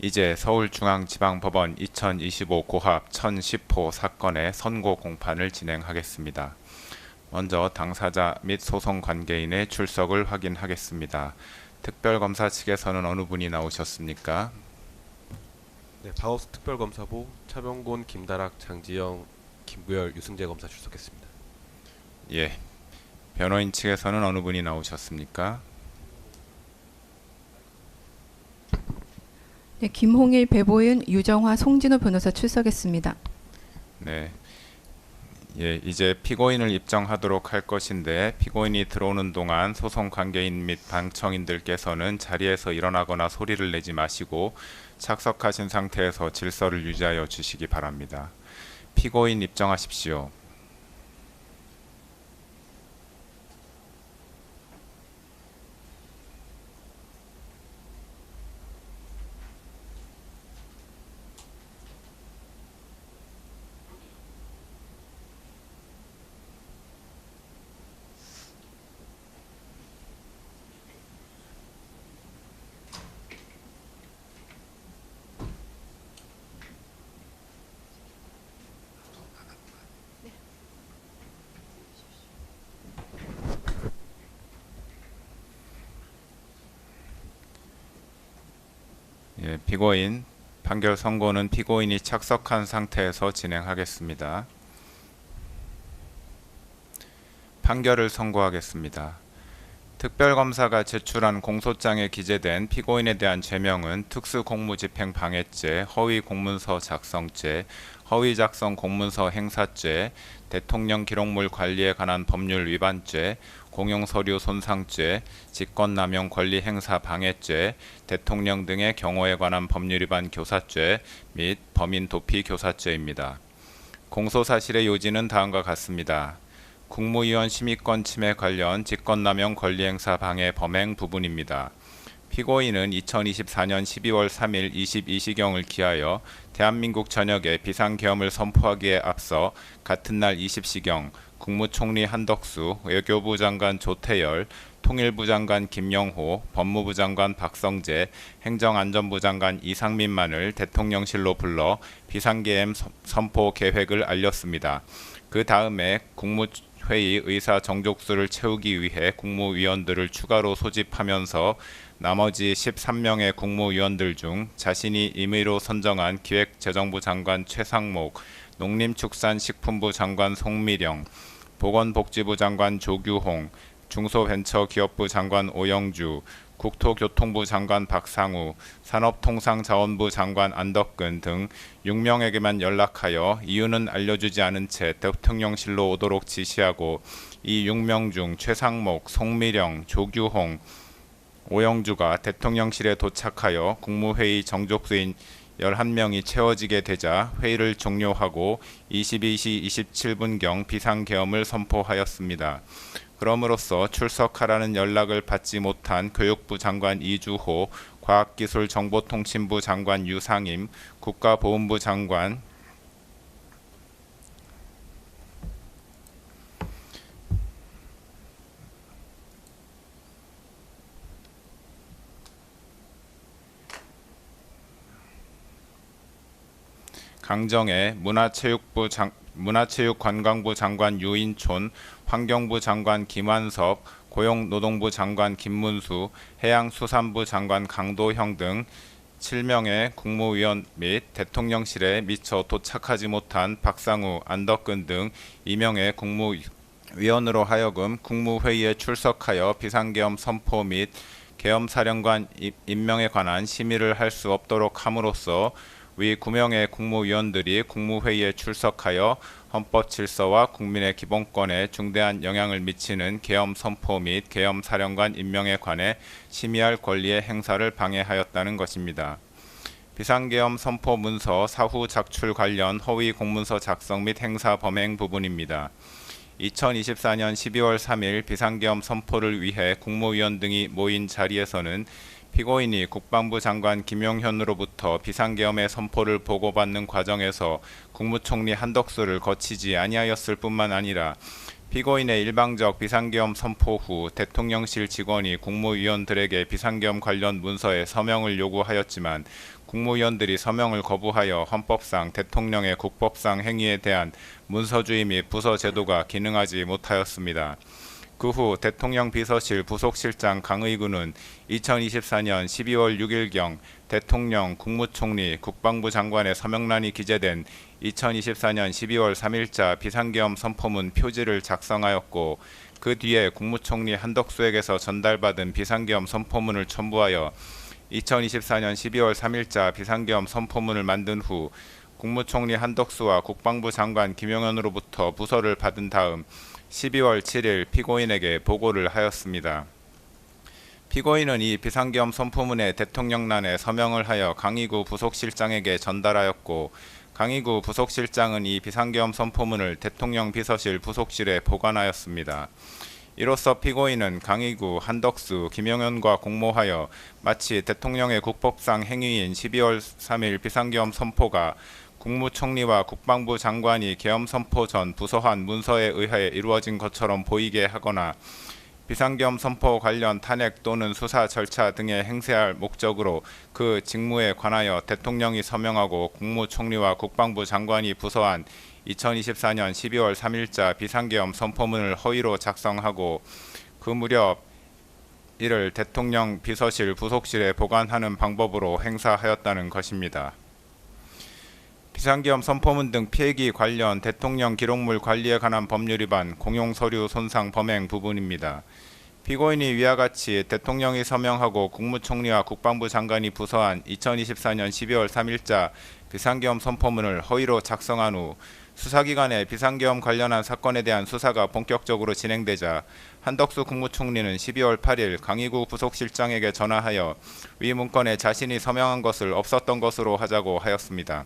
이제 서울중앙지방법원 2025 고합 1010호 사건의 선고 공판을 진행하겠습니다. 먼저 당사자 및 소송 관계인의 출석을 확인하겠습니다. 특별검사 측에서는 어느 분이 나오셨습니까? 네, 바우스 특별검사부 차병곤, 김다락, 장지영, 김구열, 유승재 검사 출석했습니다. 예. 변호인 측에서는 어느 분이 나오셨습니까? 네, 김홍일, 배보윤, 유정화, 송진호 변호사 출석했습니다. 네. 예, 이제 피고인을 입정하도록 할 것인데 피고인이 들어오는 동안 소송 관계인 및 방청인들께서는 자리에서 일어나거나 소리를 내지 마시고 착석하신 상태에서 질서를 유지하여 주시기 바랍니다. 피고인 입정하십시오. 예, 피고인 판결 선고는 피고인이 착석한 상태에서 진행하겠습니다. 판결을 선고하겠습니다. 특별검사가 제출한 공소장에 기재된 피고인에 대한 죄명은 특수공무집행 방해죄, 허위공문서 작성죄, 허위작성 공문서 행사죄, 대통령 기록물 관리에 관한 법률 위반죄, 공용서류 손상죄, 직권남용 권리행사 방해죄, 대통령 등의 경호에 관한 법률 위반 교사죄 및 범인 도피 교사죄입니다. 공소사실의 요지는 다음과 같습니다. 국무위원 심의권 침해 관련 직권남용 권리행사 방해 범행 부분입니다. 피고인은 2024년 12월 3일 22시경을 기하여 대한민국 전역에 비상계엄을 선포하기에 앞서 같은 날 20시경 국무총리 한덕수, 외교부 장관 조태열, 통일부 장관 김영호, 법무부 장관 박성재, 행정안전부 장관 이상민만을 대통령실로 불러 비상계엄 선포 계획을 알렸습니다. 그 다음에 국무회의 의사 정족수를 채우기 위해 국무위원들을 추가로 소집하면서 나머지 13명의 국무위원들 중 자신이 임의로 선정한 기획재정부 장관 최상목, 농림축산식품부 장관 송미령, 보건복지부 장관 조규홍, 중소벤처기업부 장관 오영주, 국토교통부 장관 박상우, 산업통상자원부 장관 안덕근 등 6명에게만 연락하여 이유는 알려주지 않은 채 대통령실로 오도록 지시하고 이 6명 중 최상목, 송미령, 조규홍, 오영주가 대통령실에 도착하여 국무회의 정족수인 11명이 채워지게 되자 회의를 종료하고 22시 27분경 비상계엄을 선포하였습니다. 그럼으로써 출석하라는 연락을 받지 못한 교육부 장관 이주호, 과학기술정보통신부 장관 유상임, 국가보훈부 장관 강정혜, 문화체육관광부 장관 유인촌, 환경부 장관 김완섭, 고용노동부 장관 김문수, 해양수산부 장관 강도형 등 7명의 국무위원 및 대통령실에 미처 도착하지 못한 박상우, 안덕근 등 2명의 국무위원으로 하여금 국무회의에 출석하여 비상계엄 선포 및 계엄사령관 임명에 관한 심의를 할 수 없도록 함으로써 위 9명의 국무위원들이 국무회의에 출석하여 헌법 질서와 국민의 기본권에 중대한 영향을 미치는 계엄 선포 및 계엄 사령관 임명에 관해 심의할 권리의 행사를 방해하였다는 것입니다. 비상계엄 선포 문서 사후 작출 관련 허위 공문서 작성 및 행사 범행 부분입니다. 2024년 12월 3일 비상계엄 선포를 위해 국무위원 등이 모인 자리에서는 피고인이 국방부 장관 김용현으로부터 비상계엄의 선포를 보고받는 과정에서 국무총리 한덕수를 거치지 아니하였을 뿐만 아니라 피고인의 일방적 비상계엄 선포 후 대통령실 직원이 국무위원들에게 비상계엄 관련 문서에 서명을 요구하였지만 국무위원들이 서명을 거부하여 헌법상 대통령의 국법상 행위에 대한 문서주의 및 부서 제도가 기능하지 못하였습니다. 그 후 대통령 비서실 부속실장 강의구는 2024년 12월 6일경 대통령, 국무총리, 국방부 장관의 서명란이 기재된 2024년 12월 3일자 비상계엄 선포문 표지를 작성하였고 그 뒤에 국무총리 한덕수에게서 전달받은 비상계엄 선포문을 첨부하여 2024년 12월 3일자 비상계엄 선포문을 만든 후 국무총리 한덕수와 국방부 장관 김용현으로부터 부서를 받은 다음 12월 7일 피고인에게 보고를 하였습니다. 피고인은 이 비상계엄 선포문에 대통령란에 서명을 하여 강의구 부속실장에게 전달하였고 강의구 부속실장은 이 비상계엄 선포문을 대통령 비서실 부속실에 보관하였습니다. 이로써 피고인은 강의구, 한덕수, 김용현과 공모하여 마치 대통령의 국법상 행위인 12월 3일 비상계엄 선포가 국무총리와 국방부 장관이 계엄 선포 전 부서한 문서에 의하여 이루어진 것처럼 보이게 하거나 비상계엄 선포 관련 탄핵 또는 수사 절차 등에 행세할 목적으로 그 직무에 관하여 대통령이 서명하고 국무총리와 국방부 장관이 부서한 2024년 12월 3일자 비상계엄 선포문을 허위로 작성하고 그 무렵 이를 대통령 비서실 부속실에 보관하는 방법으로 행사하였다는 것입니다. 비상계엄 선포문 등 피해기 관련 대통령 기록물 관리에 관한 법률 위반, 공용서류 손상 범행 부분입니다. 피고인이 위와 같이 대통령이 서명하고 국무총리와 국방부 장관이 부서한 2024년 12월 3일자 비상계엄 선포문을 허위로 작성한 후 수사기관에 비상계엄 관련한 사건에 대한 수사가 본격적으로 진행되자 한덕수 국무총리는 12월 8일 강의구 부속실장에게 전화하여 위 문건에 자신이 서명한 것을 없었던 것으로 하자고 하였습니다.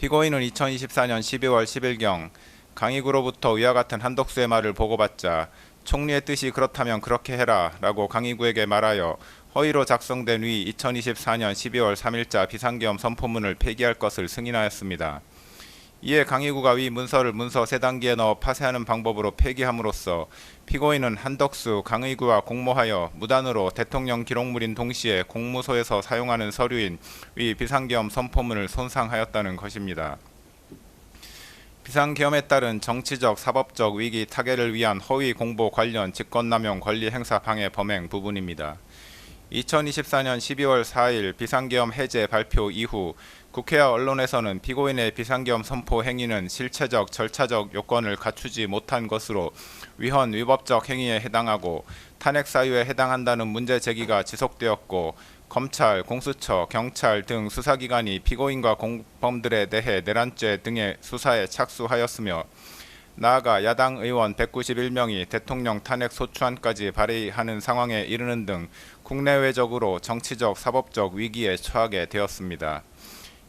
피고인은 2024년 12월 10일경 강의구로부터 위와 같은 한덕수의 말을 보고받자 총리의 뜻이 그렇다면 그렇게 해라 라고 강의구에게 말하여 허위로 작성된 위 2024년 12월 3일자 비상계엄 선포문을 폐기할 것을 승인하였습니다. 이에 강의구가 위 문서를 문서 3단계에 넣어 파쇄하는 방법으로 폐기함으로써 피고인은 한덕수, 강의구와 공모하여 무단으로 대통령 기록물인 동시에 공무소에서 사용하는 서류인 위 비상계엄 선포문을 손상하였다는 것입니다. 비상계엄에 따른 정치적, 사법적 위기 타개를 위한 허위 공보 관련 직권남용 권리행사 방해 범행 부분입니다. 2024년 12월 4일 비상계엄 해제 발표 이후 국회와 언론에서는 피고인의 비상계엄 선포 행위는 실체적, 절차적 요건을 갖추지 못한 것으로 위헌, 위법적 행위에 해당하고 탄핵 사유에 해당한다는 문제 제기가 지속되었고 검찰, 공수처, 경찰 등 수사기관이 피고인과 공범들에 대해 내란죄 등의 수사에 착수하였으며 나아가 야당 의원 191명이 대통령 탄핵 소추안까지 발의하는 상황에 이르는 등 국내외적으로 정치적, 사법적 위기에 처하게 되었습니다.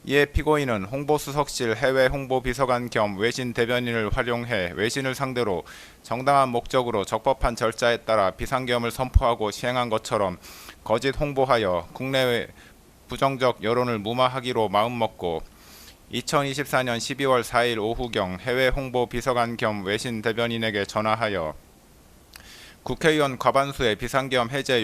이에 피고인은 홍보수석실 해외 홍보비서관 겸 외신 대변인을 활용해 외신을 상대로 정당한 목적으로 적법한 절차에 따라 비상계엄을 선포하고 시행한 것처럼 거짓 홍보하여 국내외 부정적 여론을 무마하기로 마음먹고 2024년 12월 4일 오후경 해외 홍보비서관 겸 외신 대변인에게 전화하여 국회의원 과반수의 비상계엄 해제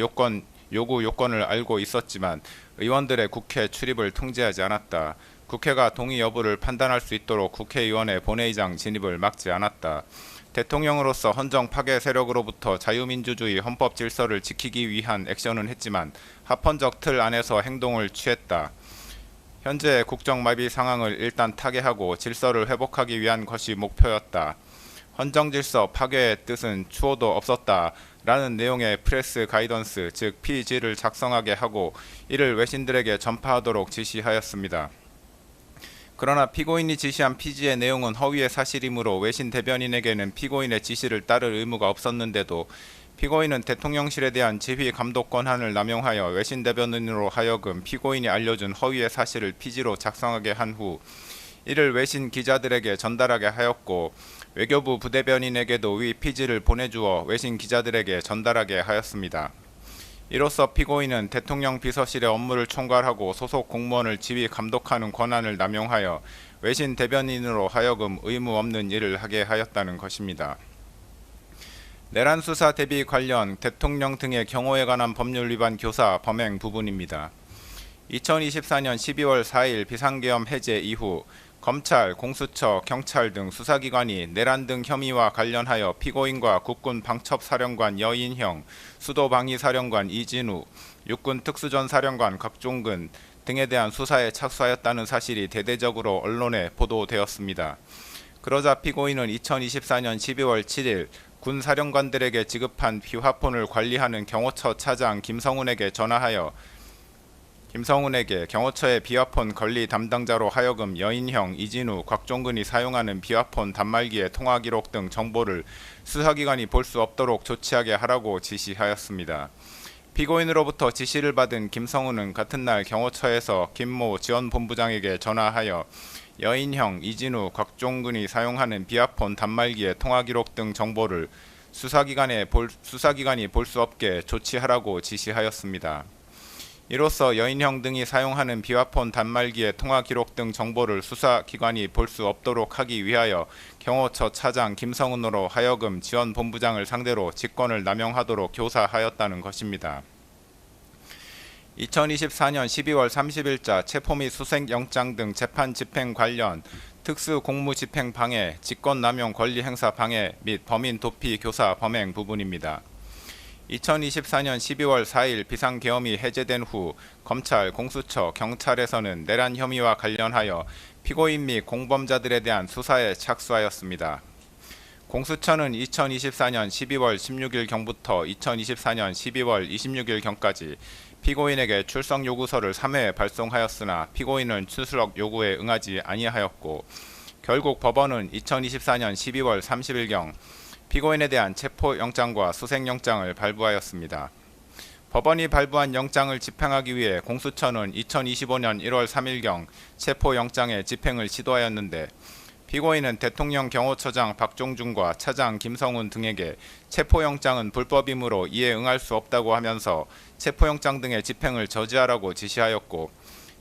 요구 요건을 알고 있었지만 의원들의 국회 출입을 통제하지 않았다. 국회가 동의 여부를 판단할 수 있도록 국회의원의 본회의장 진입을 막지 않았다. 대통령으로서 헌정 파괴 세력으로부터 자유민주주의 헌법 질서를 지키기 위한 액션은 했지만 합헌적 틀 안에서 행동을 취했다. 현재 국정마비 상황을 일단 타개하고 질서를 회복하기 위한 것이 목표였다. 헌정질서 파괴의 뜻은 추호도 없었다. 라는 내용의 프레스 가이던스 즉 PG를 작성하게 하고 이를 외신들에게 전파하도록 지시하였습니다. 그러나 피고인이 지시한 PG의 내용은 허위의 사실이므로 외신 대변인에게는 피고인의 지시를 따를 의무가 없었는데도 피고인은 대통령실에 대한 지휘 감독 권한을 남용하여 외신 대변인으로 하여금 피고인이 알려준 허위의 사실을 PG로 작성하게 한 후 이를 외신 기자들에게 전달하게 하였고 외교부 부대변인에게도 위 PG를 보내주어 외신 기자들에게 전달하게 하였습니다. 이로써 피고인은 대통령 비서실의 업무를 총괄하고 소속 공무원을 지휘 감독하는 권한을 남용하여 외신 대변인으로 하여금 의무 없는 일을 하게 하였다는 것입니다. 내란 수사 대비 관련 대통령 등의 경호에 관한 법률 위반 교사 범행 부분입니다. 2024년 12월 4일 비상계엄 해제 이후 검찰, 공수처, 경찰 등 수사기관이 내란 등 혐의와 관련하여 피고인과 국군 방첩사령관 여인형, 수도방위사령관 이진우, 육군 특수전사령관 곽종근 등에 대한 수사에 착수하였다는 사실이 대대적으로 언론에 보도되었습니다. 그러자 피고인은 2024년 12월 7일 군 사령관들에게 지급한 비화폰을 관리하는 경호처 차장 김성훈에게 전화하여 경호처의 비화폰 관리 담당자로 하여금 여인형, 이진우, 곽종근이 사용하는 비화폰 단말기의 통화 기록 등 정보를 수사기관이 볼 수 없도록 조치하게 하라고 지시하였습니다. 피고인으로부터 지시를 받은 김성훈은 같은 날 경호처에서 김모 지원본부장에게 전화하여 여인형, 이진우, 곽종근이 사용하는 비화폰 단말기의 통화 기록 등 정보를 수사기관이 볼 수 없게 조치하라고 지시하였습니다. 이로써 여인형 등이 사용하는 비화폰 단말기의 통화 기록 등 정보를 수사기관이 볼 수 없도록 하기 위하여 경호처 차장 김성훈으로 하여금 지원본부장을 상대로 직권을 남용하도록 교사하였다는 것입니다. 2024년 12월 30일자 체포 및 수색영장 등 재판 집행 관련 특수공무집행 방해, 직권남용 권리행사 방해 및 범인 도피 교사 범행 부분입니다. 2024년 12월 4일 비상계엄이 해제된 후 검찰, 공수처, 경찰에서는 내란 혐의와 관련하여 피고인 및 공범자들에 대한 수사에 착수하였습니다. 공수처는 2024년 12월 16일경부터 2024년 12월 26일경까지 피고인에게 출석 요구서를 3회 발송하였으나 피고인은 출석 요구에 응하지 아니하였고 결국 법원은 2024년 12월 30일경 피고인에 대한 체포영장과 수색영장을 발부하였습니다. 법원이 발부한 영장을 집행하기 위해 공수처는 2025년 1월 3일경 체포영장의 집행을 시도하였는데 피고인은 대통령 경호처장 박종준과 차장 김성훈 등에게 체포영장은 불법이므로 이에 응할 수 없다고 하면서 체포영장 등의 집행을 저지하라고 지시하였고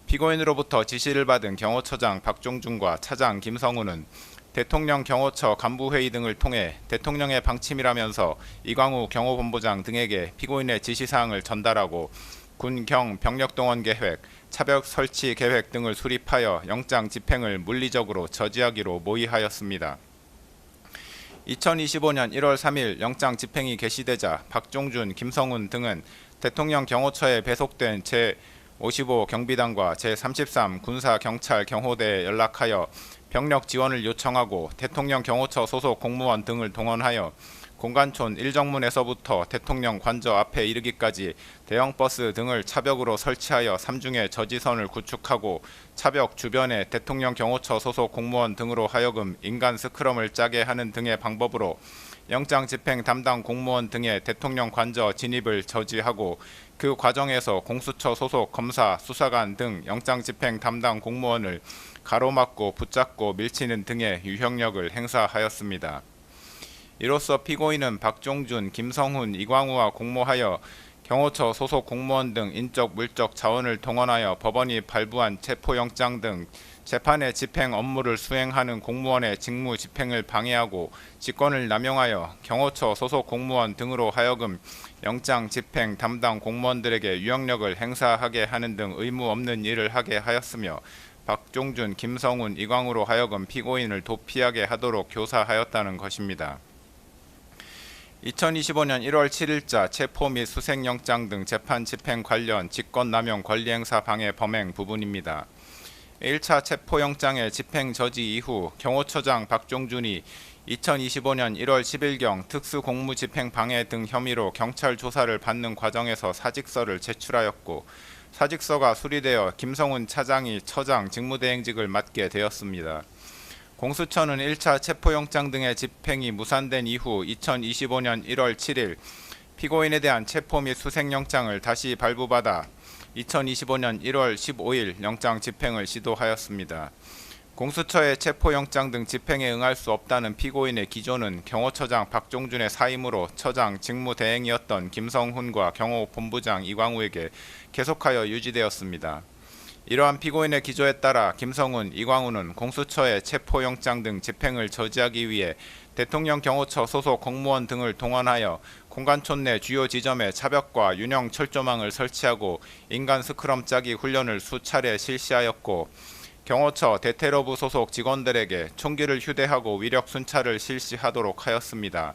피고인으로부터 지시를 받은 경호처장 박종준과 차장 김성훈은 대통령 경호처 간부회의 등을 통해 대통령의 방침이라면서 이광우 경호본부장 등에게 피고인의 지시사항을 전달하고 군, 경, 병력동원 계획, 차벽 설치 계획 등을 수립하여 영장 집행을 물리적으로 저지하기로 모의하였습니다. 2025년 1월 3일 영장 집행이 개시되자 박종준, 김성훈 등은 대통령 경호처에 배속된 제55 경비단과 제33 군사경찰 경호대에 연락하여 병력 지원을 요청하고 대통령 경호처 소속 공무원 등을 동원하여 공관촌 1정문에서부터 대통령 관저 앞에 이르기까지 대형 버스 등을 차벽으로 설치하여 3중의 저지선을 구축하고 차벽 주변에 대통령 경호처 소속 공무원 등으로 하여금 인간 스크럼을 짜게 하는 등의 방법으로 영장 집행 담당 공무원 등의 대통령 관저 진입을 저지하고 그 과정에서 공수처 소속 검사, 수사관 등 영장 집행 담당 공무원을 가로막고 붙잡고 밀치는 등의 유형력을 행사하였습니다. 이로써 피고인은 박종준, 김성훈, 이광우와 공모하여 경호처 소속 공무원 등 인적 물적 자원을 동원하여 법원이 발부한 체포영장 등 재판의 집행 업무를 수행하는 공무원의 직무 집행을 방해하고 직권을 남용하여 경호처 소속 공무원 등으로 하여금 영장 집행 담당 공무원들에게 유형력을 행사하게 하는 등 의무 없는 일을 하게 하였으며 박종준, 김성훈, 이광우로 하여금 피고인을 도피하게 하도록 교사하였다는 것입니다. 2025년 1월 7일자 체포 및 수색영장 등 재판 집행 관련 직권남용 권리행사 방해 범행 부분입니다. 1차 체포영장의 집행 저지 이후 경호처장 박종준이 2025년 1월 10일경 특수공무집행 방해 등 혐의로 경찰 조사를 받는 과정에서 사직서를 제출하였고 사직서가 수리되어 김성훈 차장이 처장 직무대행직을 맡게 되었습니다. 공수처는 1차 체포영장 등의 집행이 무산된 이후 2025년 1월 7일 피고인에 대한 체포 및 수색영장을 다시 발부받아 2025년 1월 15일 영장 집행을 시도하였습니다. 공수처의 체포영장 등 집행에 응할 수 없다는 피고인의 기조는 경호처장 박종준의 사임으로 처장 직무대행이었던 김성훈과 경호본부장 이광우에게 계속하여 유지되었습니다. 이러한 피고인의 기조에 따라 김성훈, 이광우는 공수처의 체포영장 등 집행을 저지하기 위해 대통령 경호처 소속 공무원 등을 동원하여 공관촌 내 주요 지점에 차벽과 윤형 철조망을 설치하고 인간 스크럼 짜기 훈련을 수차례 실시하였고, 경호처 대테러부 소속 직원들에게 총기를 휴대하고 위력 순찰을 실시하도록 하였습니다.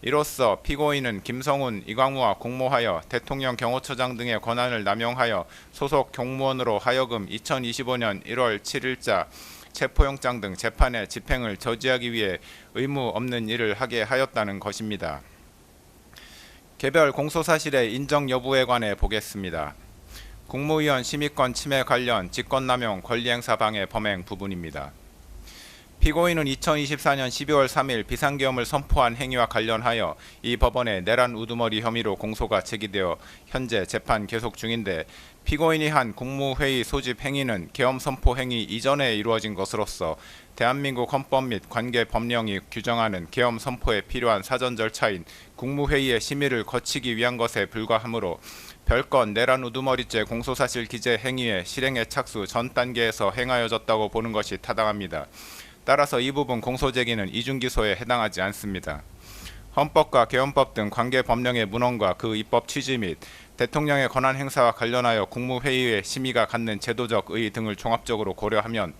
이로써 피고인은 김성훈, 이광우와 공모하여 대통령 경호처장 등의 권한을 남용하여 소속 공무원으로 하여금 2025년 1월 7일자 체포영장 등 재판의 집행을 저지하기 위해 의무 없는 일을 하게 하였다는 것입니다. 개별 공소사실의 인정 여부에 관해 보겠습니다. 국무위원 심의권 침해 관련 직권남용 권리행사 방해 범행 부분입니다. 피고인은 2024년 12월 3일 비상계엄을 선포한 행위와 관련하여 이 법원에 내란 우두머리 혐의로 공소가 제기되어 현재 재판 계속 중인데, 피고인이 한 국무회의 소집 행위는 계엄 선포 행위 이전에 이루어진 것으로서 대한민국 헌법 및 관계 법령이 규정하는 계엄 선포에 필요한 사전 절차인 국무회의의 심의를 거치기 위한 것에 불과하므로 별건 내란 우두머리죄 공소사실 기재 행위의 실행의 착수 전 단계에서 행하여졌다고 보는 것이 타당합니다. 따라서 이 부분 공소 제기는 이중기소에 해당하지 않습니다. 헌법과 계엄법 등 관계 법령의 문헌과 그 입법 취지 및 대통령의 권한 행사와 관련하여 국무회의의 심의가 갖는 제도적 의의 등을 종합적으로 고려하면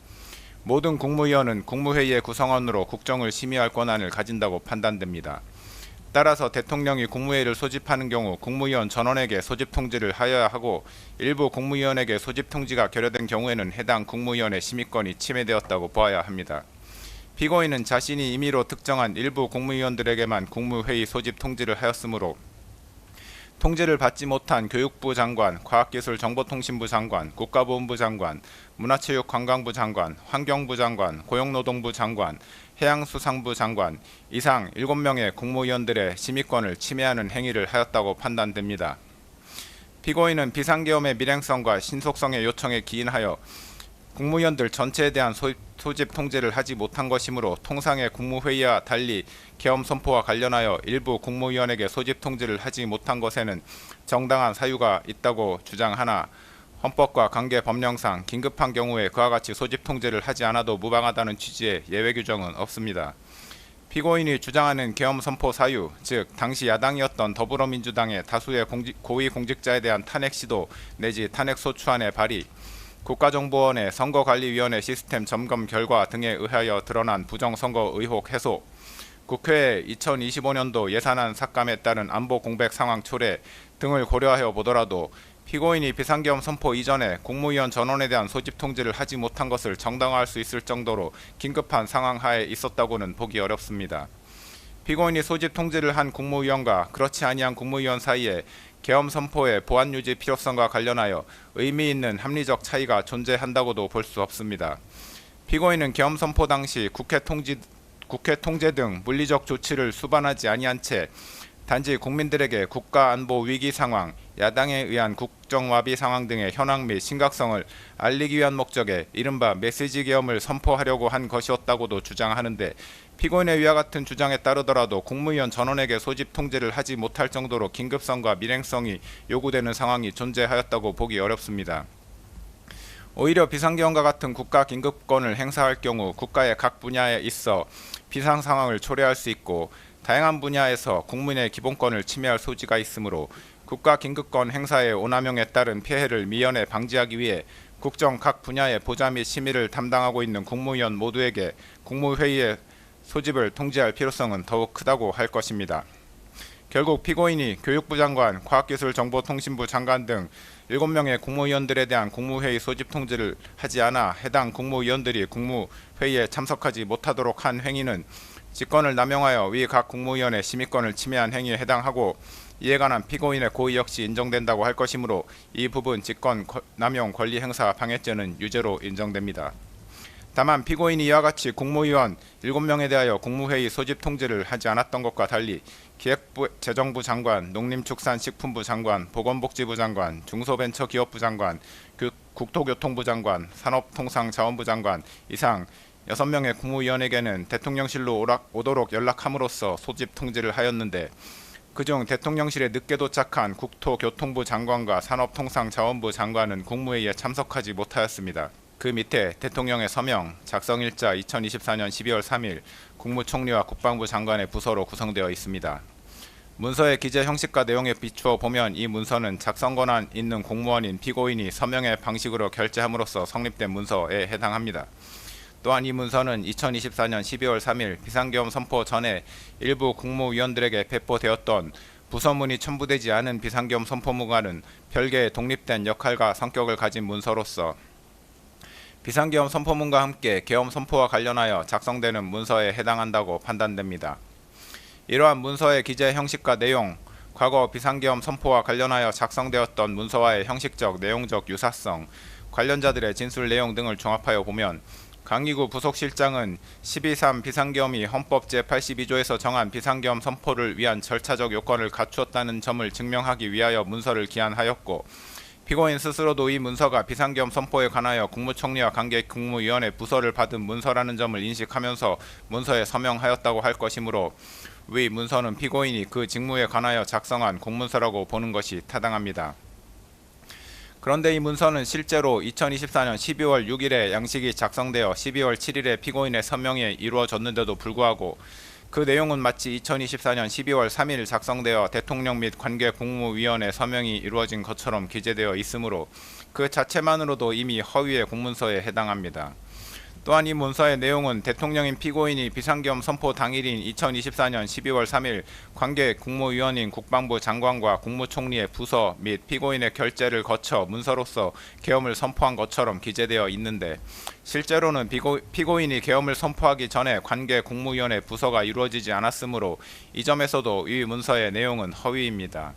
모든 국무위원은 국무회의의 구성원으로 국정을 심의할 권한을 가진다고 판단됩니다. 따라서 대통령이 국무회의를 소집하는 경우 국무위원 전원에게 소집 통지를 하여야 하고, 일부 국무위원에게 소집 통지가 결여된 경우에는 해당 국무위원의 심의권이 침해되었다고 보아야 합니다. 피고인은 자신이 임의로 특정한 일부 국무위원들에게만 국무회의 소집 통지를 하였으므로 통지를 받지 못한 교육부 장관, 과학기술정보통신부 장관, 국가보훈부 장관, 문화체육관광부 장관, 환경부 장관, 고용노동부 장관, 해양수산부 장관 이상 7명의 국무위원들의 심의권을 침해하는 행위를 하였다고 판단됩니다. 피고인은 비상계엄의 밀행성과 신속성의 요청에 기인하여 국무위원들 전체에 대한 소집 통지를 하지 못한 것이므로 통상의 국무회의와 달리 계엄 선포와 관련하여 일부 국무위원에게 소집 통지를 하지 못한 것에는 정당한 사유가 있다고 주장하나, 헌법과 관계 법령상 긴급한 경우에 그와 같이 소집 통지를 하지 않아도 무방하다는 취지의 예외 규정은 없습니다. 피고인이 주장하는 계엄 선포 사유, 즉 당시 야당이었던 더불어민주당의 다수의 고위공직자에 대한 탄핵 시도 내지 탄핵 소추안의 발의, 국가정보원의 선거관리위원회 시스템 점검 결과 등에 의하여 드러난 부정선거 의혹 해소, 국회의 2025년도 예산안 삭감에 따른 안보 공백 상황 초래 등을 고려하여 보더라도 피고인이 비상계엄 선포 이전에 국무위원 전원에 대한 소집 통지를 하지 못한 것을 정당화할 수 있을 정도로 긴급한 상황 하에 있었다고는 보기 어렵습니다. 피고인이 소집 통지를 한 국무위원과 그렇지 아니한 국무위원 사이에 계엄 선포의 보안 유지 필요성과 관련하여 의미 있는 합리적 차이가 존재한다고도 볼 수 없습니다. 피고인은 계엄 선포 당시 국회 통제 등 물리적 조치를 수반하지 아니한 채 단지 국민들에게 국가 안보 위기 상황, 야당에 의한 국정와비 상황 등의 현황 및 심각성을 알리기 위한 목적에 이른바 메시지 계엄을 선포하려고 한 것이었다고도 주장하는데, 피고인의 위와 같은 주장에 따르더라도 국무위원 전원에게 소집 통지를 하지 못할 정도로 긴급성과 밀행성이 요구되는 상황이 존재하였다고 보기 어렵습니다. 오히려 비상계엄과 같은 국가 긴급권을 행사할 경우 국가의 각 분야에 있어 비상 상황을 초래할 수 있고 다양한 분야에서 국민의 기본권을 침해할 소지가 있으므로 국가 긴급권 행사의 오남용에 따른 피해를 미연에 방지하기 위해 국정 각 분야의 보좌 및 심의를 담당하고 있는 국무위원 모두에게 국무회의의 소집을 통지할 필요성은 더욱 크다고 할 것입니다. 결국 피고인이 교육부 장관, 과학기술정보통신부 장관 등 7명의 국무위원들에 대한 국무회의 소집 통지를 하지 않아 해당 국무위원들이 국무회의에 참석하지 못하도록 한 행위는 직권을 남용하여 위 각 국무위원의 심의권을 침해한 행위에 해당하고, 이에 관한 피고인의 고의 역시 인정된다고 할 것이므로 이 부분 직권 남용 권리 행사 방해죄는 유죄로 인정됩니다. 다만 피고인이 이와 같이 국무위원 7명에 대하여 국무회의 소집 통지를 하지 않았던 것과 달리 기획부 재정부 장관, 농림축산식품부 장관, 보건복지부 장관, 중소벤처기업부 장관, 국토교통부 장관, 산업통상자원부 장관 이상 6명의 국무위원에게는 대통령실로 오도록 연락함으로써 소집 통지를 하였는데, 그중 대통령실에 늦게 도착한 국토교통부 장관과 산업통상자원부 장관은 국무회의에 참석하지 못하였습니다. 그 밑에 대통령의 서명, 작성일자 2024년 12월 3일 국무총리와 국방부 장관의 부서로 구성되어 있습니다. 문서의 기재 형식과 내용에 비추어 보면 이 문서는 작성 권한 있는 공무원인 피고인이 서명의 방식으로 결재함으로써 성립된 문서에 해당합니다. 또한 이 문서는 2024년 12월 3일 비상계엄 선포 전에 일부 국무위원들에게 배포되었던 부서문이 첨부되지 않은 비상계엄 선포문과는 별개의 독립된 역할과 성격을 가진 문서로서 비상계엄 선포문과 함께 계엄 선포와 관련하여 작성되는 문서에 해당한다고 판단됩니다. 이러한 문서의 기재 형식과 내용, 과거 비상계엄 선포와 관련하여 작성되었던 문서와의 형식적, 내용적 유사성, 관련자들의 진술 내용 등을 종합하여 보면 강기구 부속실장은 12.3 비상계엄이 헌법 제82조에서 정한 비상계엄 선포를 위한 절차적 요건을 갖추었다는 점을 증명하기 위하여 문서를 기한하였고, 피고인 스스로도 이 문서가 비상계엄 선포에 관하여 국무총리와 관계 국무위원회 부서를 받은 문서라는 점을 인식하면서 문서에 서명하였다고 할 것이므로 위 문서는 피고인이 그 직무에 관하여 작성한 공문서라고 보는 것이 타당합니다. 그런데 이 문서는 실제로 2024년 12월 6일에 양식이 작성되어 12월 7일에 피고인의 서명이 이루어졌는데도 불구하고 그 내용은 마치 2024년 12월 3일 작성되어 대통령 및 관계 국무위원회 서명이 이루어진 것처럼 기재되어 있으므로 그 자체만으로도 이미 허위의 공문서에 해당합니다. 또한 이 문서의 내용은 대통령인 피고인이 비상계엄 선포 당일인 2024년 12월 3일 관계 국무위원인 국방부 장관과 국무총리의 부서 및 피고인의 결재를 거쳐 문서로서 계엄을 선포한 것처럼 기재되어 있는데, 실제로는 피고인이 계엄을 선포하기 전에 관계 국무위원회 부서가 이루어지지 않았으므로 이 점에서도 이 문서의 내용은 허위입니다.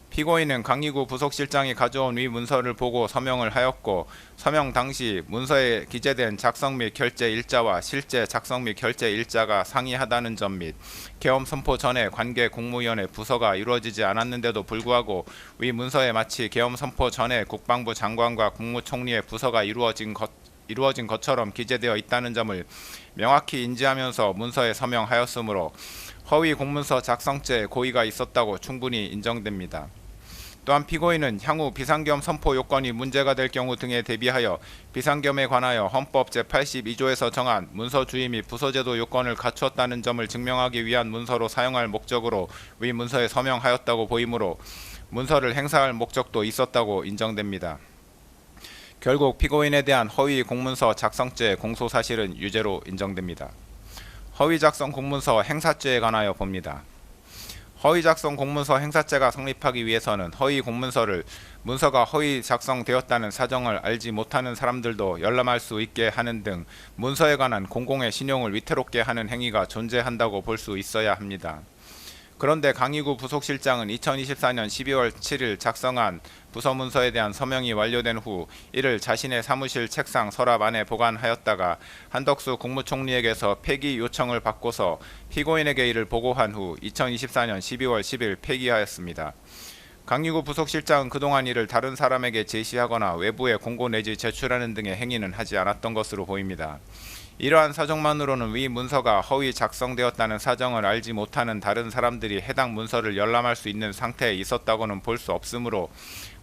피고인은 강기구 부속실장이 가져온 위 문서를 보고 서명을 하였고, 서명 당시 문서에 기재된 작성 및 결재 일자와 실제 작성 및 결재 일자가 상이하다는 점 및 계엄 선포 전에 관계 국무위원회 부서가 이루어지지 않았는데도 불구하고 위 문서에 마치 계엄 선포 전에 국방부 장관과 국무총리의 부서가 이루어진 것처럼 기재되어 있다는 점을 명확히 인지하면서 문서에 서명하였으므로 허위 공문서 작성죄 고의가 있었다고 충분히 인정됩니다. 또한 피고인은 향후 비상계엄 선포 요건이 문제가 될 경우 등에 대비하여 비상계엄에 관하여 헌법 제82조에서 정한 문서 주의 및 부서제도 요건을 갖추었다는 점을 증명하기 위한 문서로 사용할 목적으로 위 문서에 서명하였다고 보이므로 문서를 행사할 목적도 있었다고 인정됩니다. 결국 피고인에 대한 허위 공문서 작성죄 공소사실은 유죄로 인정됩니다. 허위 작성 공문서 행사죄에 관하여 봅니다. 허위 작성 공문서 행사죄가 성립하기 위해서는 허위 공문서를 문서가 허위 작성되었다는 사정을 알지 못하는 사람들도 열람할 수 있게 하는 등 문서에 관한 공공의 신용을 위태롭게 하는 행위가 존재한다고 볼 수 있어야 합니다. 그런데 강기구 부속실장은 2024년 12월 7일 작성한 부서문서에 대한 서명이 완료된 후 이를 자신의 사무실 책상 서랍 안에 보관하였다가 한덕수 국무총리에게서 폐기 요청을 받고서 피고인에게 이를 보고한 후 2024년 12월 10일 폐기하였습니다. 강기구 부속실장은 그동안 이를 다른 사람에게 제시하거나 외부에 공고 내지 제출하는 등의 행위는 하지 않았던 것으로 보입니다. 이러한 사정만으로는 위 문서가 허위 작성되었다는 사정을 알지 못하는 다른 사람들이 해당 문서를 열람할 수 있는 상태에 있었다고는 볼 수 없으므로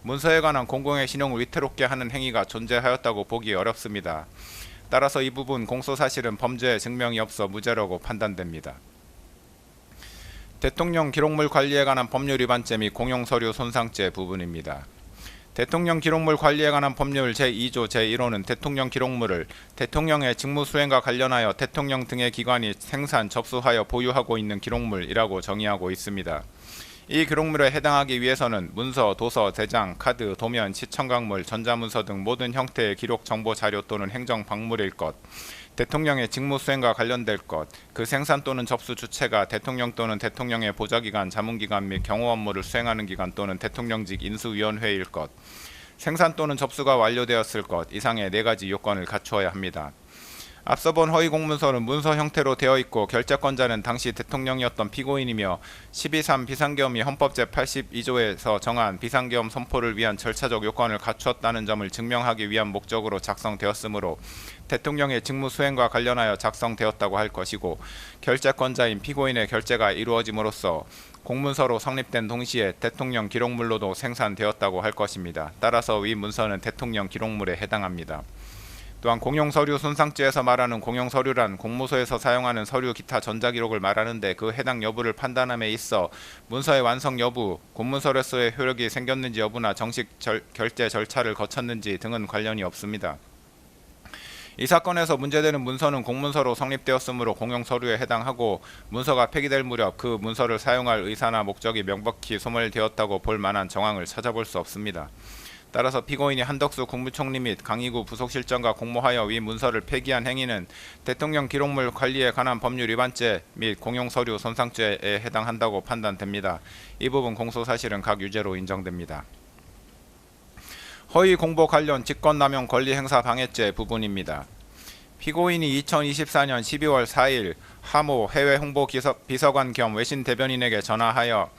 문서에 관한 공공의 신용을 위태롭게 하는 행위가 존재하였다고 보기 어렵습니다. 따라서 이 부분 공소사실은 범죄의 증명이 없어 무죄라고 판단됩니다. 대통령 기록물 관리에 관한 법률 위반죄 및 공용서류 손상죄 부분입니다. 대통령 기록물 관리에 관한 법률 제2조 제1호는 대통령 기록물을 대통령의 직무 수행과 관련하여 대통령 등의 기관이 생산, 접수하여 보유하고 있는 기록물이라고 정의하고 있습니다. 이 기록물에 해당하기 위해서는 문서, 도서, 대장, 카드, 도면, 시청각물, 전자문서 등 모든 형태의 기록 정보 자료 또는 행정 박물일 것, 대통령의 직무 수행과 관련될 것, 그 생산 또는 접수 주체가 대통령 또는 대통령의 보좌기관, 자문기관 및 경호 업무를 수행하는 기관 또는 대통령직 인수위원회일 것, 생산 또는 접수가 완료되었을 것 이상의 4가지 요건을 갖추어야 합니다. 앞서 본 허위 공문서는 문서 형태로 되어 있고 결재권자는 당시 대통령이었던 피고인이며 12.3 비상계엄이 헌법 제82조에서 정한 비상계엄 선포를 위한 절차적 요건을 갖추었다는 점을 증명하기 위한 목적으로 작성되었으므로 대통령의 직무 수행과 관련하여 작성되었다고 할 것이고, 결재권자인 피고인의 결재가 이루어짐으로써 공문서로 성립된 동시에 대통령 기록물로도 생산되었다고 할 것입니다. 따라서 위 문서는 대통령 기록물에 해당합니다. 또한 공용서류 손상죄에서 말하는 공용서류란 공무소에서 사용하는 서류 기타 전자기록을 말하는데 그 해당 여부를 판단함에 있어 문서의 완성 여부, 공문서류서의 효력이 생겼는지 여부나 정식 결제 절차를 거쳤는지 등은 관련이 없습니다. 이 사건에서 문제되는 문서는 공문서로 성립되었으므로 공용서류에 해당하고 문서가 폐기될 무렵 그 문서를 사용할 의사나 목적이 명백히 소멸되었다고 볼 만한 정황을 찾아볼 수 없습니다. 따라서 피고인이 한덕수 국무총리 및 강희구 부속실장과 공모하여 위 문서를 폐기한 행위는 대통령 기록물 관리에 관한 법률 위반죄 및 공용서류 손상죄에 해당한다고 판단됩니다. 이 부분 공소사실은 각 유죄로 인정됩니다. 허위 공보 관련 직권남용 권리행사 방해죄 부분입니다. 피고인이 2024년 12월 4일 하모 해외 홍보 비서관 겸 외신 대변인에게 전화하여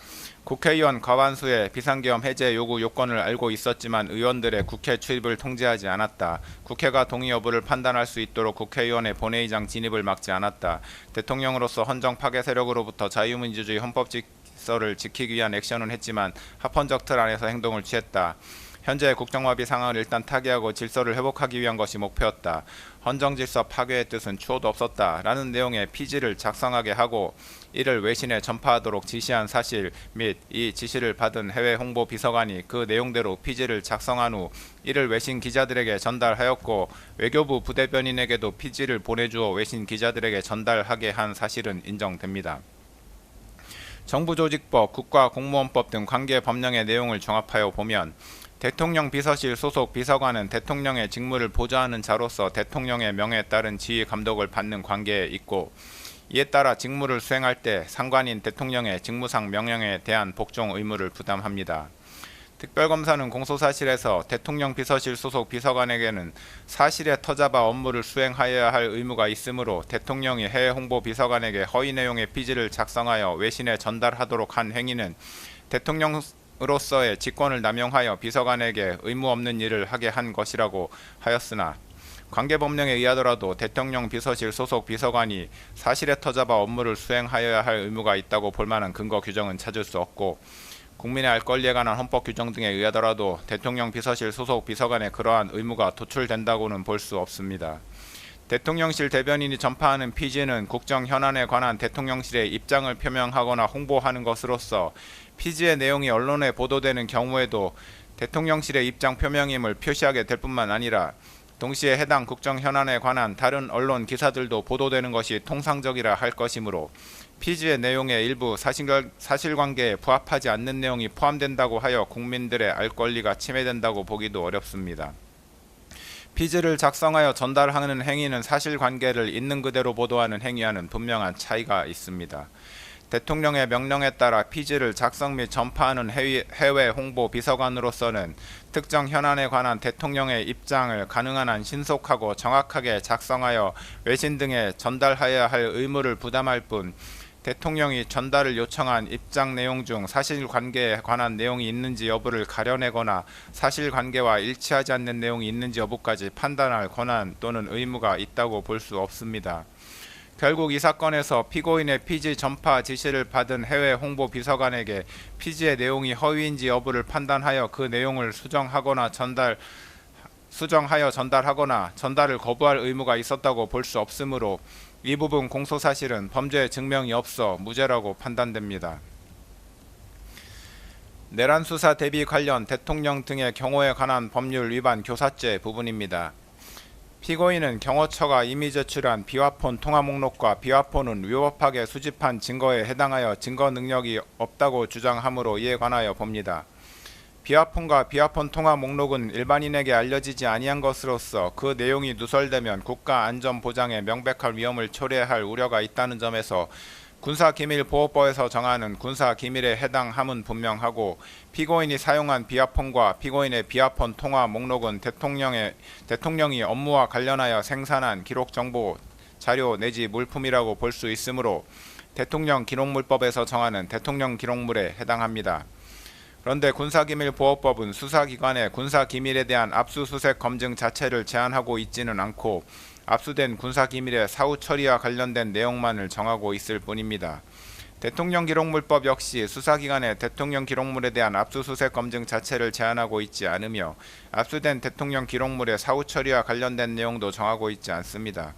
국회의원 과반수의 비상계엄 해제 요구 요건을 알고 있었지만 의원들의 국회 출입을 통제하지 않았다. 국회가 동의 여부를 판단할 수 있도록 국회의원의 본회의장 진입을 막지 않았다. 대통령으로서 헌정 파괴 세력으로부터 자유민주주의 헌법 질서를 지키기 위한 액션은 했지만 합헌적 틀 안에서 행동을 취했다. 현재 국정마비 상황을 일단 타개하고 질서를 회복하기 위한 것이 목표였다. 헌정질서 파괴의 뜻은 추호도 없었다. 라는 내용의 피지를 작성하게 하고 이를 외신에 전파하도록 지시한 사실 및 이 지시를 받은 해외 홍보 비서관이 그 내용대로 피지를 작성한 후 이를 외신 기자들에게 전달하였고 외교부 부대변인에게도 피지를 보내주어 외신 기자들에게 전달하게 한 사실은 인정됩니다. 정부조직법, 국가공무원법 등 관계 법령의 내용을 종합하여 보면 대통령 비서실 소속 비서관은 대통령의 직무를 보좌하는 자로서 대통령의 명에 따른 지휘 감독을 받는 관계에 있고 이에 따라 직무를 수행할 때 상관인 대통령의 직무상 명령에 대한 복종 의무를 부담합니다. 특별검사는 공소사실에서 대통령 비서실 소속 비서관에게는 사실에 터잡아 업무를 수행하여야 할 의무가 있으므로 대통령이 해외 홍보 비서관에게 허위 내용의 피지를 작성하여 외신에 전달하도록 한 행위는 대통령으로서의 직권을 남용하여 비서관에게 의무 없는 일을 하게 한 것이라고 하였으나 관계법령에 의하더라도 대통령 비서실 소속 비서관이 사실에 터잡아 업무를 수행하여야 할 의무가 있다고 볼 만한 근거 규정은 찾을 수 없고 국민의 알 권리에 관한 헌법 규정 등에 의하더라도 대통령 비서실 소속 비서관의 그러한 의무가 도출된다고는 볼 수 없습니다. 대통령실 대변인이 전파하는 피지는 국정 현안에 관한 대통령실의 입장을 표명하거나 홍보하는 것으로서 피지의 내용이 언론에 보도되는 경우에도 대통령실의 입장 표명임을 표시하게 될 뿐만 아니라 동시에 해당 국정 현안에 관한 다른 언론 기사들도 보도되는 것이 통상적이라 할 것이므로 피지의 내용의 일부 사실관계에 부합하지 않는 내용이 포함된다고 하여 국민들의 알 권리가 침해된다고 보기도 어렵습니다. 피지를 작성하여 전달하는 행위는 사실관계를 있는 그대로 보도하는 행위와는 분명한 차이가 있습니다. 대통령의 명령에 따라 피지를 작성 및 전파하는 해외 홍보 비서관으로서는 특정 현안에 관한 대통령의 입장을 가능한 한 신속하고 정확하게 작성하여 외신 등에 전달하여야 할 의무를 부담할 뿐 대통령이 전달을 요청한 입장 내용 중 사실관계에 관한 내용이 있는지 여부를 가려내거나 사실관계와 일치하지 않는 내용이 있는지 여부까지 판단할 권한 또는 의무가 있다고 볼 수 없습니다. 결국 이 사건에서 피고인의 피지 전파 지시를 받은 해외 홍보 비서관에게 피지의 내용이 허위인지 여부를 판단하여 그 내용을 수정하여 전달하거나 전달을 거부할 의무가 있었다고 볼 수 없으므로 이 부분 공소사실은 범죄 증명이 없어 무죄라고 판단됩니다. 내란 수사 대비 관련 대통령 등의 경호에 관한 법률 위반 교사죄 부분입니다. 피고인은 경호처가 이미 제출한 비화폰 통화 목록과 비화폰은 위법하게 수집한 증거에 해당하여 증거 능력이 없다고 주장하므로 이에 관하여 봅니다. 비화폰과 비화폰 통화 목록은 일반인에게 알려지지 아니한 것으로서 그 내용이 누설되면 국가 안전 보장에 명백한 위험을 초래할 우려가 있다는 점에서 군사기밀보호법에서 정하는 군사기밀에 해당함은 분명하고 피고인이 사용한 비화폰과 피고인의 비화폰 통화 목록은 대통령이 업무와 관련하여 생산한 기록정보 자료 내지 물품이라고 볼 수 있으므로 대통령 기록물법에서 정하는 대통령 기록물에 해당합니다. 그런데 군사기밀보호법은 수사기관의 군사기밀에 대한 압수수색 검증 자체를 제한하고 있지는 않고 압수된 군사기밀의 사후 처리와 관련된 내용만을 정하고 있을 뿐입니다. 대통령기록물법 역시 수사기관의 대통령 기록물에 대한 압수수색 검증 자체를 제한하고 있지 않으며 압수된 대통령 기록물의 사후 처리와 관련된 내용도 정하고 있지 않습니다.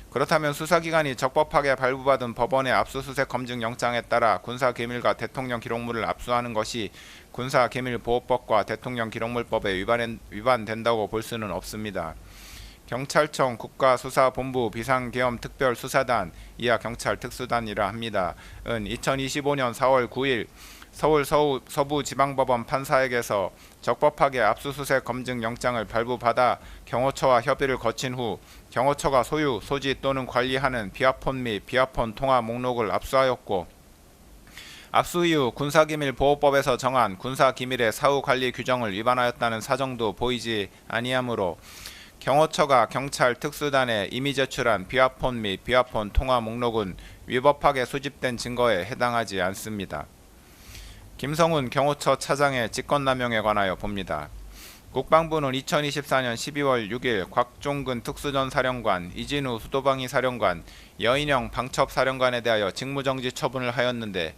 그렇다면 수사기관이 적법하게 발부받은 법원의 압수수색 검증 영장에 따라 군사기밀과 대통령 기록물을 압수하는 것이 군사기밀보호법과 대통령 기록물법에 위반된다고 볼 수는 없습니다. 경찰청 국가수사본부 비상계엄특별수사단 이하 경찰 특수단이라 합니다. 은 2025년 4월 9일 서울 서부지방법원 판사에게서 적법하게 압수수색 검증 영장을 발부받아 경호처와 협의를 거친 후 경호처가 소유, 소지 또는 관리하는 비아폰 및 비아폰 통화 목록을 압수하였고 압수 이후 군사기밀보호법에서 정한 군사기밀의 사후관리 규정을 위반하였다는 사정도 보이지 아니하므로 경호처가 경찰 특수단에 이미 제출한 비아폰 및 비아폰 통화 목록은 위법하게 수집된 증거에 해당하지 않습니다. 김성훈 경호처 차장의 직권남용에 관하여 봅니다. 국방부는 2024년 12월 6일 곽종근 특수전사령관, 이진우 수도방위 사령관, 여인영 방첩사령관에 대하여 직무정지 처분을 하였는데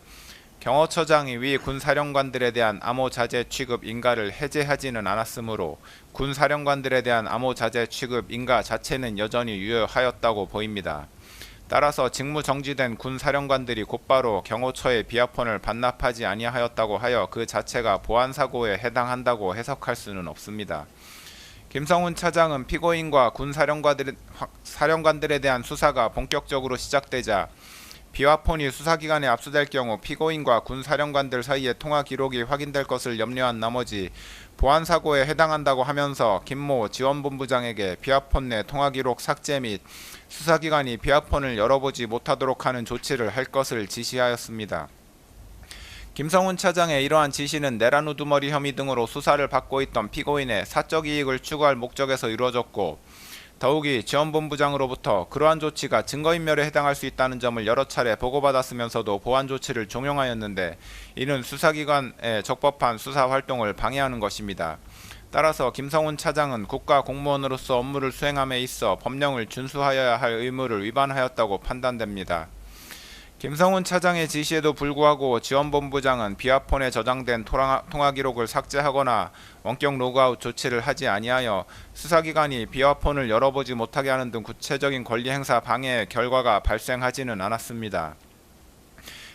경호처장이 위 군사령관들에 대한 암호자재 취급 인가를 해제하지는 않았으므로 군사령관들에 대한 암호자재 취급 인가 자체는 여전히 유효하였다고 보입니다. 따라서 직무정지된 군사령관들이 곧바로 경호처의 비아폰을 반납하지 아니하였다고 하여 그 자체가 보안사고에 해당한다고 해석할 수는 없습니다. 김성훈 차장은 피고인과 군사령관들에 대한 수사가 본격적으로 시작되자 비아폰이 수사기관에 압수될 경우 피고인과 군사령관들 사이의 통화 기록이 확인될 것을 염려한 나머지 보안사고에 해당한다고 하면서 김모 지원본부장에게 비아폰 내 통화 기록 삭제 및 수사기관이 비아폰을 열어보지 못하도록 하는 조치를 할 것을 지시하였습니다. 김성훈 차장의 이러한 지시는 내란 우두머리 혐의 등으로 수사를 받고 있던 피고인의 사적 이익을 추구할 목적에서 이루어졌고 더욱이 지원본부장으로부터 그러한 조치가 증거인멸에 해당할 수 있다는 점을 여러 차례 보고받았으면서도 보안 조치를 종용하였는데 이는 수사기관의 적법한 수사활동을 방해하는 것입니다. 따라서 김성훈 차장은 국가공무원으로서 업무를 수행함에 있어 법령을 준수하여야 할 의무를 위반하였다고 판단됩니다. 김성훈 차장의 지시에도 불구하고 지원본부장은 비아폰에 저장된 통화 기록을 삭제하거나 원격 로그아웃 조치를 하지 아니하여 수사기관이 비아폰을 열어보지 못하게 하는 등 구체적인 권리행사 방해의 결과가 발생하지는 않았습니다.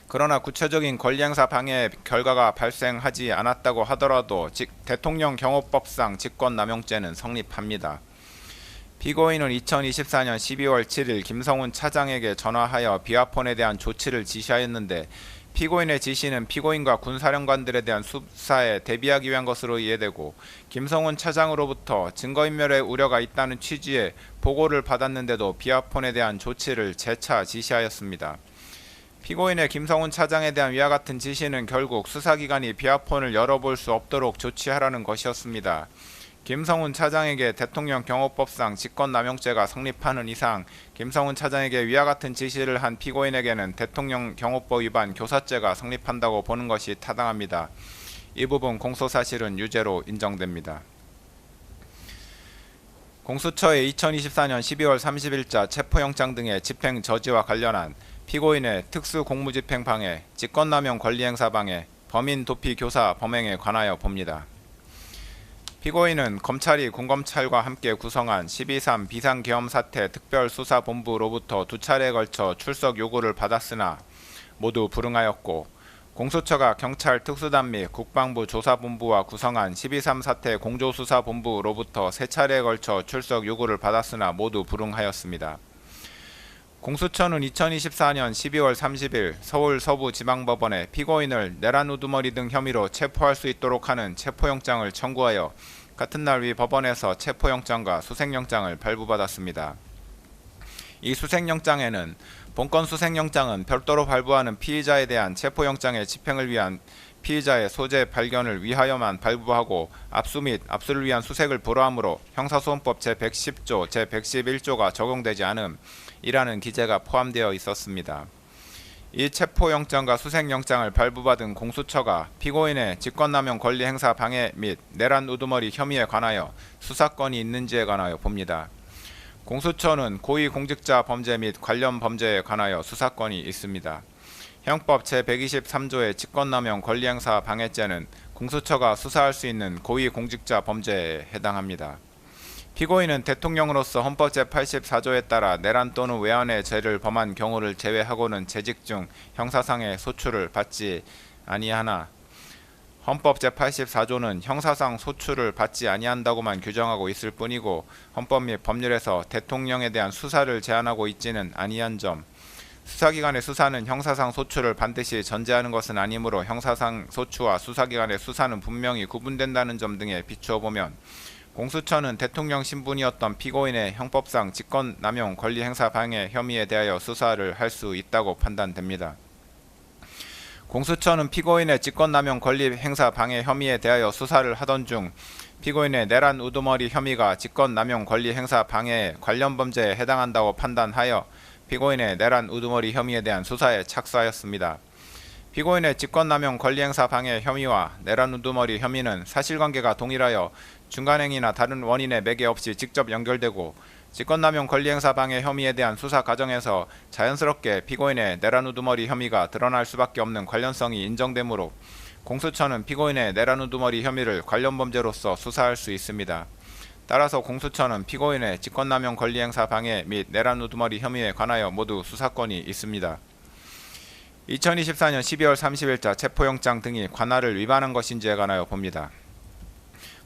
그러나 구체적인 권리행사 방해의 결과가 발생하지 않았다고 하더라도 대통령 경호법상 직권남용죄는 성립합니다. 피고인은 2024년 12월 7일 김성훈 차장에게 전화하여 비아폰에 대한 조치를 지시하였는데 피고인의 지시는 피고인과 군사령관들에 대한 수사에 대비하기 위한 것으로 이해되고 김성훈 차장으로부터 증거인멸의 우려가 있다는 취지의 보고를 받았는데도 비아폰에 대한 조치를 재차 지시하였습니다. 피고인의 김성훈 차장에 대한 위와 같은 지시는 결국 수사기관이 비아폰을 열어볼 수 없도록 조치하라는 것이었습니다. 김성훈 차장에게 대통령 경호법상 직권남용죄가 성립하는 이상 김성훈 차장에게 위와 같은 지시를 한 피고인에게는 대통령 경호법 위반 교사죄가 성립한다고 보는 것이 타당합니다. 이 부분 공소사실은 유죄로 인정됩니다. 공수처의 2024년 12월 30일자 체포영장 등의 집행 저지와 관련한 피고인의 특수공무집행 방해, 직권남용 권리행사 방해, 범인 도피 교사 범행에 관하여 봅니다. 피고인은 검찰이 군검찰과 함께 구성한 12.3 비상계엄사태 특별수사본부로부터 두 차례에 걸쳐 출석 요구를 받았으나 모두 불응하였고 공수처가 경찰 특수단 및 국방부 조사본부와 구성한 12.3 사태 공조수사본부로부터 세 차례에 걸쳐 출석 요구를 받았으나 모두 불응하였습니다. 공수처는 2024년 12월 30일 서울 서부지방법원에 피고인을 내란 우두머리 등 혐의로 체포할 수 있도록 하는 체포영장을 청구하여 같은 날 위 법원에서 체포영장과 수색영장을 발부받았습니다. 이 수색영장에는 본건 수색영장은 별도로 발부하는 피의자에 대한 체포영장의 집행을 위한 피의자의 소재 발견을 위하여만 발부하고 압수 및 압수를 위한 수색을 불허하므로 형사소송법 제110조, 제111조가 적용되지 않음이라는 기재가 포함되어 있었습니다. 이 체포영장과 수색영장을 발부받은 공수처가 피고인의 직권남용 권리행사 방해 및 내란 우두머리 혐의에 관하여 수사권이 있는지에 관하여 봅니다. 공수처는 고위공직자 범죄 및 관련 범죄에 관하여 수사권이 있습니다. 형법 제123조의 직권남용 권리행사 방해죄는 공수처가 수사할 수 있는 고위공직자 범죄에 해당합니다. 피고인은 대통령으로서 헌법 제84조에 따라 내란 또는 외환의 죄를 범한 경우를 제외하고는 재직 중 형사상의 소출을 받지 아니하나 헌법 제84조는 형사상 소출을 받지 아니한다고만 규정하고 있을 뿐이고 헌법 및 법률에서 대통령에 대한 수사를 제한하고 있지는 아니한 점, 수사기관의 수사는 형사상 소출을 반드시 전제하는 것은 아니므로 형사상 소추와 수사기관의 수사는 분명히 구분된다는 점 등에 비추어 보면 공수처는 대통령 신분이었던 피고인의 형법상 직권남용 권리행사 방해 혐의에 대하여 수사를 할 수 있다고 판단됩니다. 공수처는 피고인의 직권남용 권리행사 방해 혐의에 대하여 수사를 하던 중 피고인의 내란 우두머리 혐의가 직권남용 권리행사 방해의 관련 범죄에 해당한다고 판단하여 피고인의 내란 우두머리 혐의에 대한 수사에 착수하였습니다. 피고인의 직권남용 권리행사 방해 혐의와 내란 우두머리 혐의는 사실관계가 동일하여 중간행위나 다른 원인의 매개 없이 직접 연결되고 직권남용 권리행사 방해 혐의에 대한 수사 과정에서 자연스럽게 피고인의 내란 우두머리 혐의가 드러날 수밖에 없는 관련성이 인정되므로 공수처는 피고인의 내란 우두머리 혐의를 관련 범죄로서 수사할 수 있습니다. 따라서 공수처는 피고인의 직권남용 권리행사 방해 및 내란 우두머리 혐의에 관하여 모두 수사권이 있습니다. 2024년 12월 30일자 체포영장 등이 관할을 위반한 것인지에 관하여 봅니다.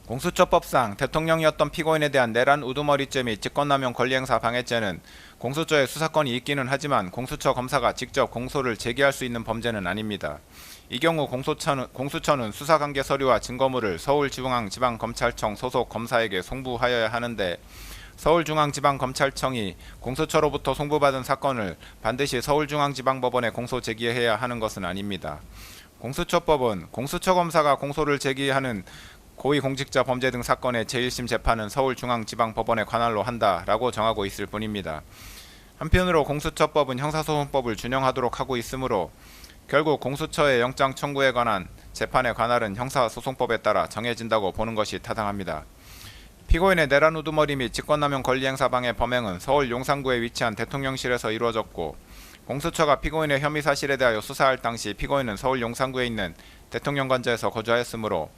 공수처법상 대통령이었던 피고인에 대한 내란 우두머리죄 및 직권남용 권리행사 방해죄는 공수처에 수사권이 있기는 하지만 공수처 검사가 직접 공소를 제기할 수 있는 범죄는 아닙니다. 이 경우 공수처는 수사관계 서류와 증거물을 서울중앙지방검찰청 소속 검사에게 송부하여야 하는데 서울중앙지방검찰청이 공수처로부터 송부받은 사건을 반드시 서울중앙지방법원에 공소 제기해야 하는 것은 아닙니다. 공수처법은 공수처검사가 공소를 제기하는 고위공직자 범죄 등 사건의 제1심 재판은 서울중앙지방법원에 관할로 한다라고 정하고 있을 뿐입니다. 한편으로 공수처법은 형사소송법을 준용하도록 하고 있으므로 결국 공수처의 영장 청구에 관한 재판의 관할은 형사소송법에 따라 정해진다고 보는 것이 타당합니다. 피고인의 내란 우두머리 및 직권남용 권리행사 방해 범행은 서울 용산구에 위치한 대통령실에서 이루어졌고 공수처가 피고인의 혐의 사실에 대하여 수사할 당시 피고인은 서울 용산구에 있는 대통령관저에서 거주하였으므로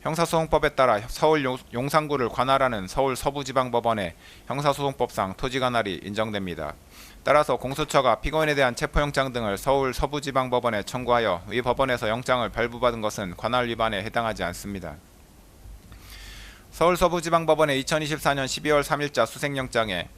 형사소송법에 따라 서울 용산구를 관할하는 서울 서부지방법원의 형사소송법상 토지관할이 인정됩니다. 따라서 공수처가 피고인에 대한 체포영장 등을 서울 서부지방법원에 청구하여 이 법원에서 영장을 발부받은 것은 관할 위반에 해당하지 않습니다. 서울 서부지방법원의 2024년 12월 3일자 수색영장에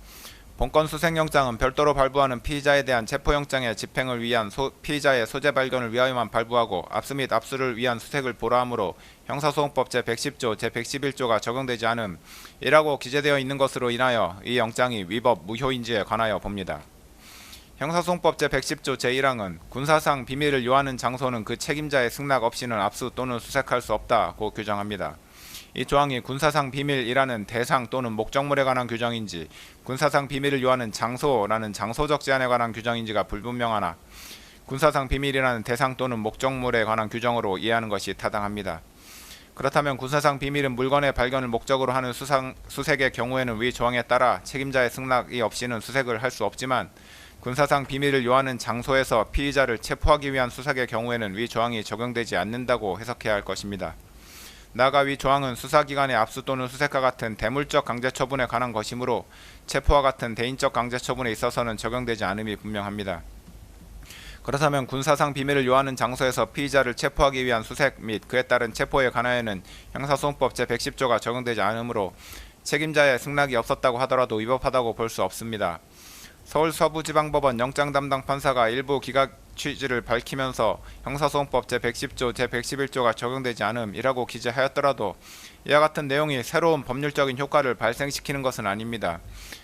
본건 수색영장은 별도로 발부하는 피의자에 대한 체포영장의 집행을 위한 피의자의 소재 발견을 위하여만 발부하고 압수 및 압수를 위한 수색을 보라하므로 형사소송법 제110조, 제111조가 적용되지 않음 이라고 기재되어 있는 것으로 인하여 이 영장이 위법 무효인지에 관하여 봅니다. 형사소송법 제110조 제1항은 군사상 비밀을 요하는 장소는 그 책임자의 승낙 없이는 압수 또는 수색할 수 없다고 규정합니다. 이 조항이 군사상 비밀이라는 대상 또는 목적물에 관한 규정인지 군사상 비밀을 요하는 장소라는 장소적 제한에 관한 규정인지가 불분명하나 군사상 비밀이라는 대상 또는 목적물에 관한 규정으로 이해하는 것이 타당합니다. 그렇다면 군사상 비밀은 물건의 발견을 목적으로 하는 수색의 경우에는 위 조항에 따라 책임자의 승낙이 없이는 수색을 할 수 없지만 군사상 비밀을 요하는 장소에서 피의자를 체포하기 위한 수색의 경우에는 위 조항이 적용되지 않는다고 해석해야 할 것입니다. 나아가 위 조항은 수사기관의 압수 또는 수색과 같은 대물적 강제처분에 관한 것이므로 체포와 같은 대인적 강제처분에 있어서는 적용되지 않음이 분명합니다. 그렇다면 군사상 비밀을 요하는 장소에서 피의자를 체포하기 위한 수색 및 그에 따른 체포에 관하여는 형사소송법 제110조가 적용되지 않으므로 책임자의 승낙이 없었다고 하더라도 위법하다고 볼 수 없습니다. 서울 서부지방법원 영장 담당 판사가 일부 기각 취지를 밝히면서 형사소송법 제110조, 제111조가 적용되지 않음이라고 기재하였더라도 이와 같은 내용이 새로운 법률적인 효과를 발생시키는 것은 아닙니다.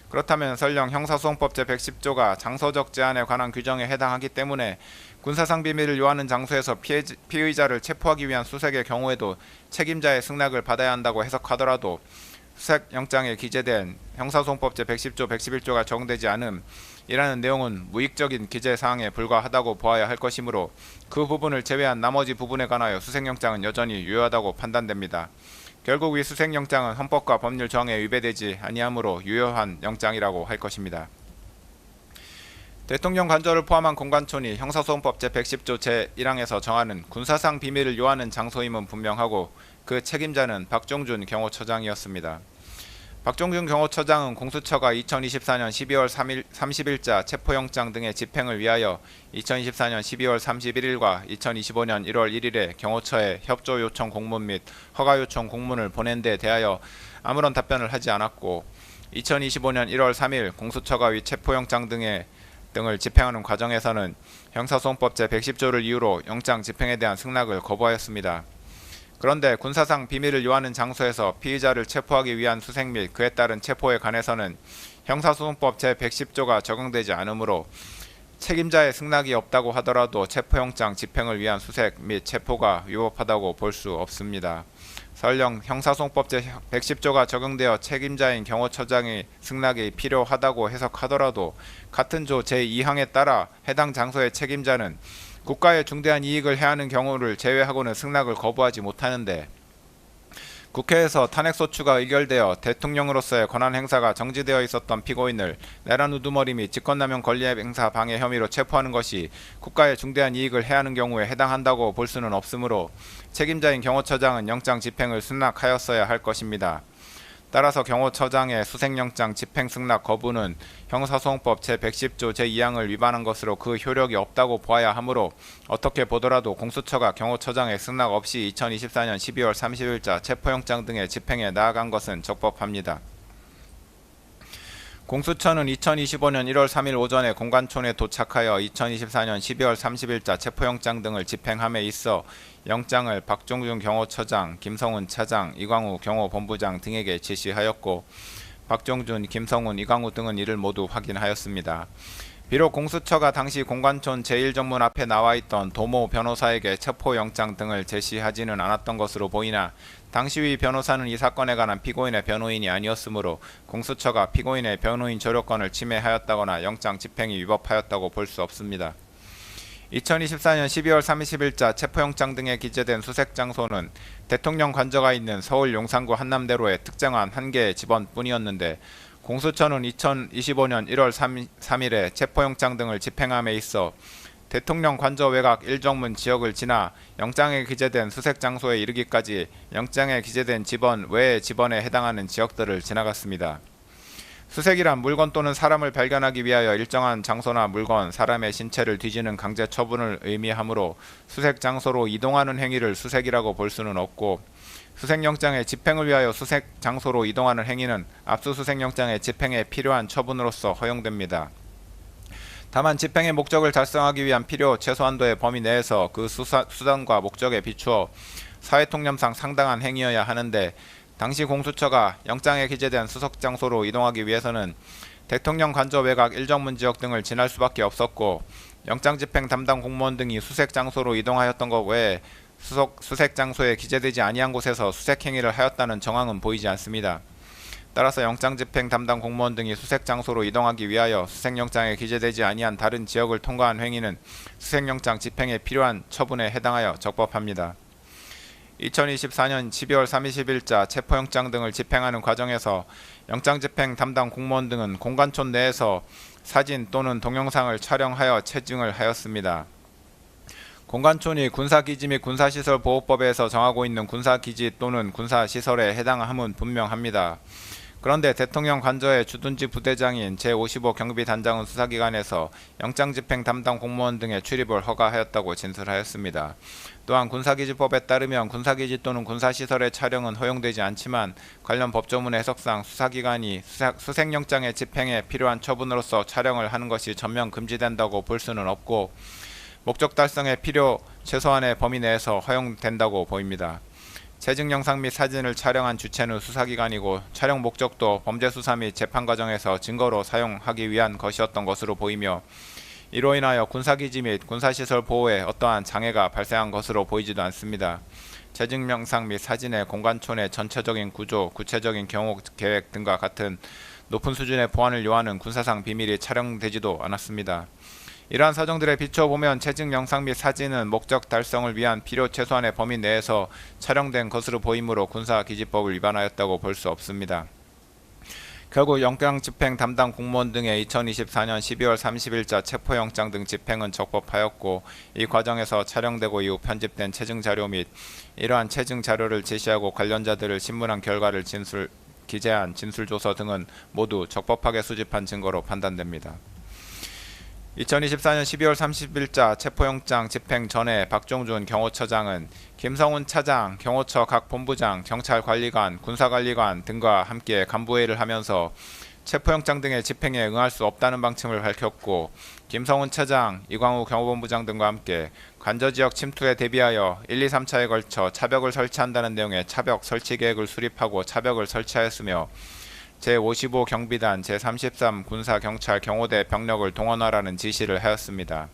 그렇다면 설령 형사소송법 제110조가 장소적 제한에 관한 규정에 해당하기 때문에 군사상 비밀을 요하는 장소에서 피의자를 체포하기 위한 수색의 경우에도 책임자의 승낙을 받아야 한다고 해석하더라도 수색영장에 기재된 형사소송법 제110조, 111조가 적용되지 않음 이라는 내용은 무익적인 기재사항에 불과하다고 보아야 할 것이므로 그 부분을 제외한 나머지 부분에 관하여 수색영장은 여전히 유효하다고 판단됩니다. 결국 이 수색영장은 헌법과 법률 정에 위배되지 아니하므로 유효한 영장이라고 할 것입니다. 대통령 관저를 포함한 공관촌이 형사소송법 제110조 제1항에서 정하는 군사상 비밀을 요하는 장소임은 분명하고 그 책임자는 박종준 경호처장이었습니다. 박종준 경호처장은 공수처가 2024년 12월 30일자 체포영장 등의 집행을 위하여 2024년 12월 31일과 2025년 1월 1일에 경호처에 협조 요청 공문 및 허가 요청 공문을 보낸 데 대하여 아무런 답변을 하지 않았고 2025년 1월 3일 공수처가 위 체포영장 등을 집행하는 과정에서는 형사소송법 제110조를 이유로 영장 집행에 대한 승낙을 거부하였습니다. 그런데 군사상 비밀을 요하는 장소에서 피의자를 체포하기 위한 수색 및 그에 따른 체포에 관해서는 형사소송법 제110조가 적용되지 않으므로 책임자의 승낙이 없다고 하더라도 체포영장 집행을 위한 수색 및 체포가 위법하다고 볼 수 없습니다. 설령 형사소송법 제110조가 적용되어 책임자인 경호처장의 승낙이 필요하다고 해석하더라도 같은 조 제2항에 따라 해당 장소의 책임자는 국가에 중대한 이익을 해하는 경우를 제외하고는 승낙을 거부하지 못하는데 국회에서 탄핵소추가 의결되어 대통령으로서의 권한 행사가 정지되어 있었던 피고인을 내란 우두머리 및 직권남용 권리행사 방해 혐의로 체포하는 것이 국가에 중대한 이익을 해하는 경우에 해당한다고 볼 수는 없으므로 책임자인 경호처장은 영장 집행을 승낙하였어야 할 것입니다. 따라서 경호처장의 수색영장 집행 승낙 거부는 형사소송법 제110조 제2항을 위반한 것으로 그 효력이 없다고 보아야 하므로 어떻게 보더라도 공수처가 경호처장의 승낙 없이 2024년 12월 30일자 체포영장 등의 집행에 나아간 것은 적법합니다. 공수처는 2025년 1월 3일 오전에 공관촌에 도착하여 2024년 12월 30일자 체포영장 등을 집행함에 있어 영장을 박종준 경호처장, 김성훈 차장, 이광우 경호본부장 등에게 지시하였고 박종준, 김성훈, 이광우 등은 이를 모두 확인하였습니다. 비록 공수처가 당시 공관촌 제1정문 앞에 나와있던 도모 변호사에게 체포영장 등을 제시하지는 않았던 것으로 보이나 당시 위 변호사는 이 사건에 관한 피고인의 변호인이 아니었으므로 공수처가 피고인의 변호인 조력권을 침해하였다거나 영장 집행이 위법하였다고 볼 수 없습니다. 2024년 12월 30일자 체포영장 등에 기재된 수색장소는 대통령 관저가 있는 서울 용산구 한남대로의 특정한 한 개의 집원뿐이었는데 공수처는 2025년 1월 3일에 체포영장 등을 집행함에 있어 대통령 관저 외곽 1정문 지역을 지나 영장에 기재된 수색장소에 이르기까지 영장에 기재된 집원 외의 집원에 해당하는 지역들을 지나갔습니다. 수색이란 물건 또는 사람을 발견하기 위하여 일정한 장소나 물건, 사람의 신체를 뒤지는 강제 처분을 의미하므로 수색 장소로 이동하는 행위를 수색이라고 볼 수는 없고 수색영장의 집행을 위하여 수색 장소로 이동하는 행위는 압수수색영장의 집행에 필요한 처분으로서 허용됩니다. 다만 집행의 목적을 달성하기 위한 필요 최소한도의 범위 내에서 그 수단과 목적에 비추어 사회통념상 상당한 행위여야 하는데 당시 공수처가 영장에 기재된 수색장소로 이동하기 위해서는 대통령 관저 외곽 1정문 지역 등을 지날 수밖에 없었고 영장 집행 담당 공무원 등이 수색장소로 이동하였던 것 외에 수색장소에 기재되지 아니한 곳에서 수색행위를 하였다는 정황은 보이지 않습니다. 따라서 영장 집행 담당 공무원 등이 수색장소로 이동하기 위하여 수색영장에 기재되지 아니한 다른 지역을 통과한 행위는 수색영장 집행에 필요한 처분에 해당하여 적법합니다. 2024년 12월 30일자 체포영장 등을 집행하는 과정에서 영장 집행 담당 공무원 등은 공관촌 내에서 사진 또는 동영상을 촬영하여 체증을 하였습니다. 공관촌이 군사기지 및 군사시설보호법에서 정하고 있는 군사기지 또는 군사시설에 해당함은 분명합니다. 그런데 대통령 관저의 주둔지 부대장인 제55 경비단장은 수사기관에서 영장집행 담당 공무원 등의 출입을 허가하였다고 진술하였습니다. 또한 군사기지법에 따르면 군사기지 또는 군사시설의 촬영은 허용되지 않지만 관련 법조문의 해석상 수사기관이 수색영장의 집행에 필요한 처분으로서 촬영을 하는 것이 전면 금지된다고 볼 수는 없고 목적 달성의 필요 최소한의 범위 내에서 허용된다고 보입니다. 체증 영상 및 사진을 촬영한 주체는 수사기관이고 촬영 목적도 범죄수사 및 재판 과정에서 증거로 사용하기 위한 것이었던 것으로 보이며 이로 인하여 군사기지 및 군사시설 보호에 어떠한 장애가 발생한 것으로 보이지도 않습니다. 체증 영상 및 사진의 공관촌의 전체적인 구조, 구체적인 경호 계획 등과 같은 높은 수준의 보안을 요하는 군사상 비밀이 촬영되지도 않았습니다. 이러한 사정들에 비춰보면 체증 영상 및 사진은 목적 달성을 위한 필요 최소한의 범위 내에서 촬영된 것으로 보이므로 군사기지법을 위반하였다고 볼 수 없습니다. 결국 영장집행 담당 공무원 등의 2024년 12월 30일자 체포영장 등 집행은 적법하였고, 이 과정에서 촬영되고 이후 편집된 체증자료 및 이러한 체증자료를 제시하고 관련자들을 신문한 결과를 기재한 진술조서 등은 모두 적법하게 수집한 증거로 판단됩니다. 2024년 12월 30일자 체포영장 집행 전에 박종준 경호처장은 김성훈 차장, 경호처 각 본부장, 경찰관리관, 군사관리관 등과 함께 간부회의를 하면서 체포영장 등의 집행에 응할 수 없다는 방침을 밝혔고, 김성훈 차장, 이광우 경호본부장 등과 함께 관저지역 침투에 대비하여 1, 2, 3차에 걸쳐 차벽을 설치한다는 내용의 차벽 설치 계획을 수립하고 차벽을 설치하였으며, 제55 경비단, 제33 군사경찰 경호대 병력을 동원하라는 지시를 하였습니다.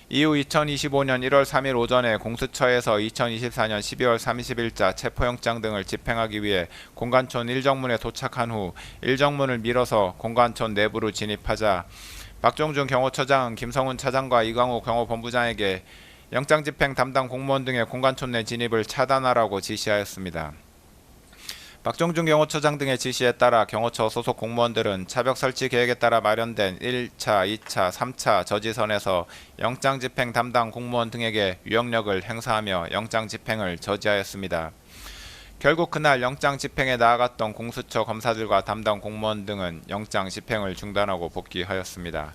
이후 2025년 1월 3일 오전에 공수처에서 2024년 12월 30일자 체포영장 등을 집행하기 위해 공관촌 1정문에 도착한 후 1정문을 밀어서 공관촌 내부로 진입하자 박종준 경호처장은 김성훈 차장과 이광우 경호본부장에게 영장집행 담당 공무원 등의 공관촌 내 진입을 차단하라고 지시하였습니다. 박종준 경호처장 등의 지시에 따라 경호처 소속 공무원들은 차벽 설치 계획에 따라 마련된 1차, 2차, 3차 저지선에서 영장집행 담당 공무원 등에게 유역력을 행사하며 영장집행을 저지하였습니다. 결국 그날 영장집행에 나아갔던 공수처 검사들과 담당 공무원 등은 영장집행을 중단하고 복귀하였습니다.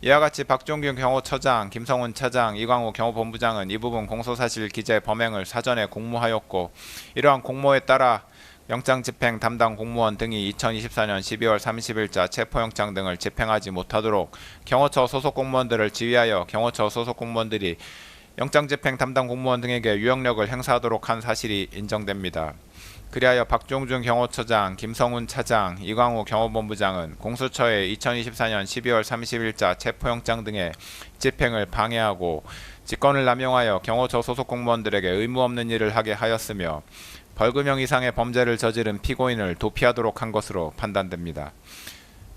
이와 같이 박종균 경호처장, 김성훈 차장, 이광우 경호본부장은 이 부분 공소사실 기재 범행을 사전에 공모하였고, 이러한 공모에 따라 영장집행 담당 공무원 등이 2024년 12월 30일자 체포영장 등을 집행하지 못하도록 경호처 소속 공무원들을 지휘하여 경호처 소속 공무원들이 영장집행 담당 공무원 등에게 유역력을 행사하도록 한 사실이 인정됩니다. 그리하여 박종준 경호처장, 김성훈 차장, 이광우 경호본부장은 공수처의 2024년 12월 30일자 체포영장 등의 집행을 방해하고 직권을 남용하여 경호처 소속 공무원들에게 의무 없는 일을 하게 하였으며, 벌금형 이상의 범죄를 저지른 피고인을 도피하도록 한 것으로 판단됩니다.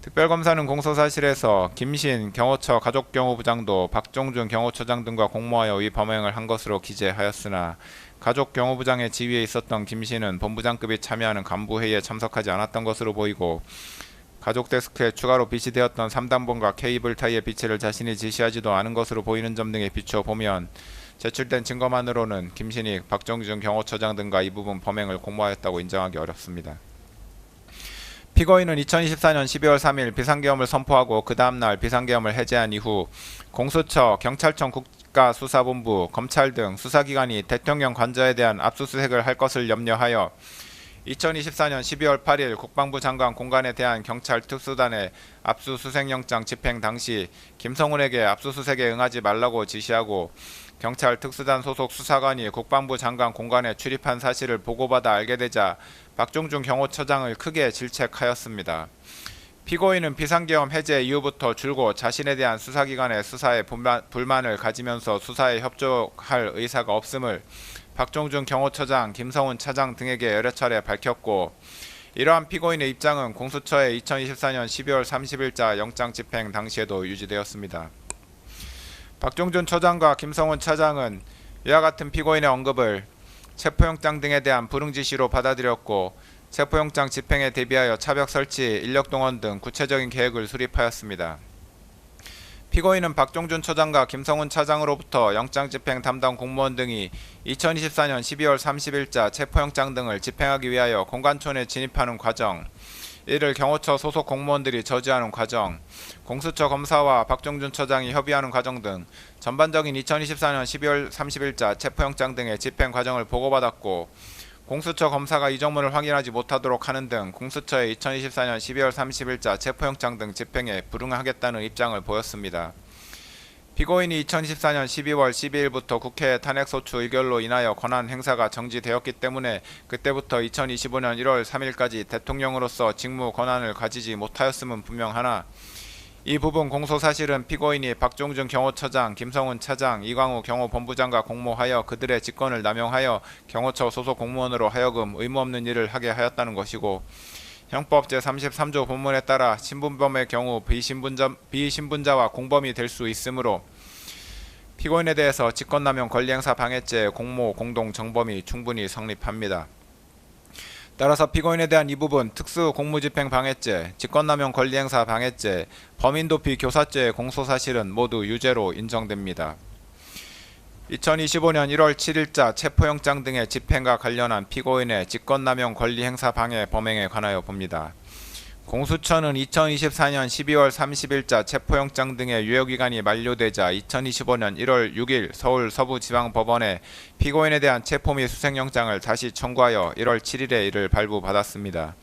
특별검사는 공소사실에서 김신 경호처 가족경호부장도 박종준 경호처장 등과 공모하여 이 범행을 한 것으로 기재하였으나, 가족경호부장의 지위에 있었던 김신은 본부장급이 참여하는 간부회의에 참석하지 않았던 것으로 보이고, 가족데스크에 추가로 비치되었던 3단본과 케이블 타이의 비치를 자신이 지시하지도 않은 것으로 보이는 점 등에 비추어 보면 제출된 증거만으로는 김신이 박종준 경호처장 등과 이 부분 범행을 공모하였다고 인정하기 어렵습니다. 피고인은 2024년 12월 3일 비상계엄을 선포하고 그 다음날 비상계엄을 해제한 이후 공수처, 경찰청 국가수사본부, 검찰 등 수사기관이 대통령 관저에 대한 압수수색을 할 것을 염려하여 2024년 12월 8일 국방부 장관 공간에 대한 경찰 특수단의 압수수색영장 집행 당시 김성훈에게 압수수색에 응하지 말라고 지시하고, 경찰 특수단 소속 수사관이 국방부 장관 공간에 출입한 사실을 보고받아 알게 되자 박종준 경호처장을 크게 질책하였습니다. 피고인은 비상계엄 해제 이후부터 줄곧 자신에 대한 수사기관의 수사에 불만을 가지면서 수사에 협조할 의사가 없음을 박종준 경호처장, 김성훈 차장 등에게 여러 차례 밝혔고, 이러한 피고인의 입장은 공수처의 2024년 12월 30일자 영장집행 당시에도 유지되었습니다. 박종준 처장과 김성훈 차장은 이와 같은 피고인의 언급을 체포영장 등에 대한 불응지시로 받아들였고, 체포영장 집행에 대비하여 차벽 설치, 인력동원 등 구체적인 계획을 수립하였습니다. 피고인은 박종준 처장과 김성훈 차장으로부터 영장집행 담당 공무원 등이 2024년 12월 30일자 체포영장 등을 집행하기 위하여 공관촌에 진입하는 과정, 이를 경호처 소속 공무원들이 저지하는 과정, 공수처 검사와 박종준 처장이 협의하는 과정 등 전반적인 2024년 12월 30일자 체포영장 등의 집행 과정을 보고받았고, 공수처 검사가 이 정문을 확인하지 못하도록 하는 등 공수처의 2024년 12월 30일자 체포영장 등 집행에 불응하겠다는 입장을 보였습니다. 피고인이 2024년 12월 12일부터 국회 탄핵소추 의결로 인하여 권한 행사가 정지되었기 때문에 그때부터 2025년 1월 3일까지 대통령으로서 직무 권한을 가지지 못하였음은 분명하나, 이 부분 공소사실은 피고인이 박종준 경호처장, 김성훈 차장, 이광우 경호본부장과 공모하여 그들의 직권을 남용하여 경호처 소속 공무원으로 하여금 의무 없는 일을 하게 하였다는 것이고, 형법 제33조 본문에 따라 신분범의 경우 비신분자와 공범이 될 수 있으므로 피고인에 대해서 직권남용 권리행사 방해죄 공모 공동 정범이 충분히 성립합니다. 따라서 피고인에 대한 이 부분 특수공무집행 방해죄, 직권남용 권리행사 방해죄, 범인도피 교사죄의 공소사실은 모두 유죄로 인정됩니다. 2025년 1월 7일자 체포영장 등의 집행과 관련한 피고인의 직권남용 권리행사 방해 범행에 관하여 봅니다. 공수처는 2024년 12월 30일자 체포영장 등의 유효기간이 만료되자 2025년 1월 6일 서울 서부지방법원에 피고인에 대한 체포 및 수색영장을 다시 청구하여 1월 7일에 이를 발부받았습니다.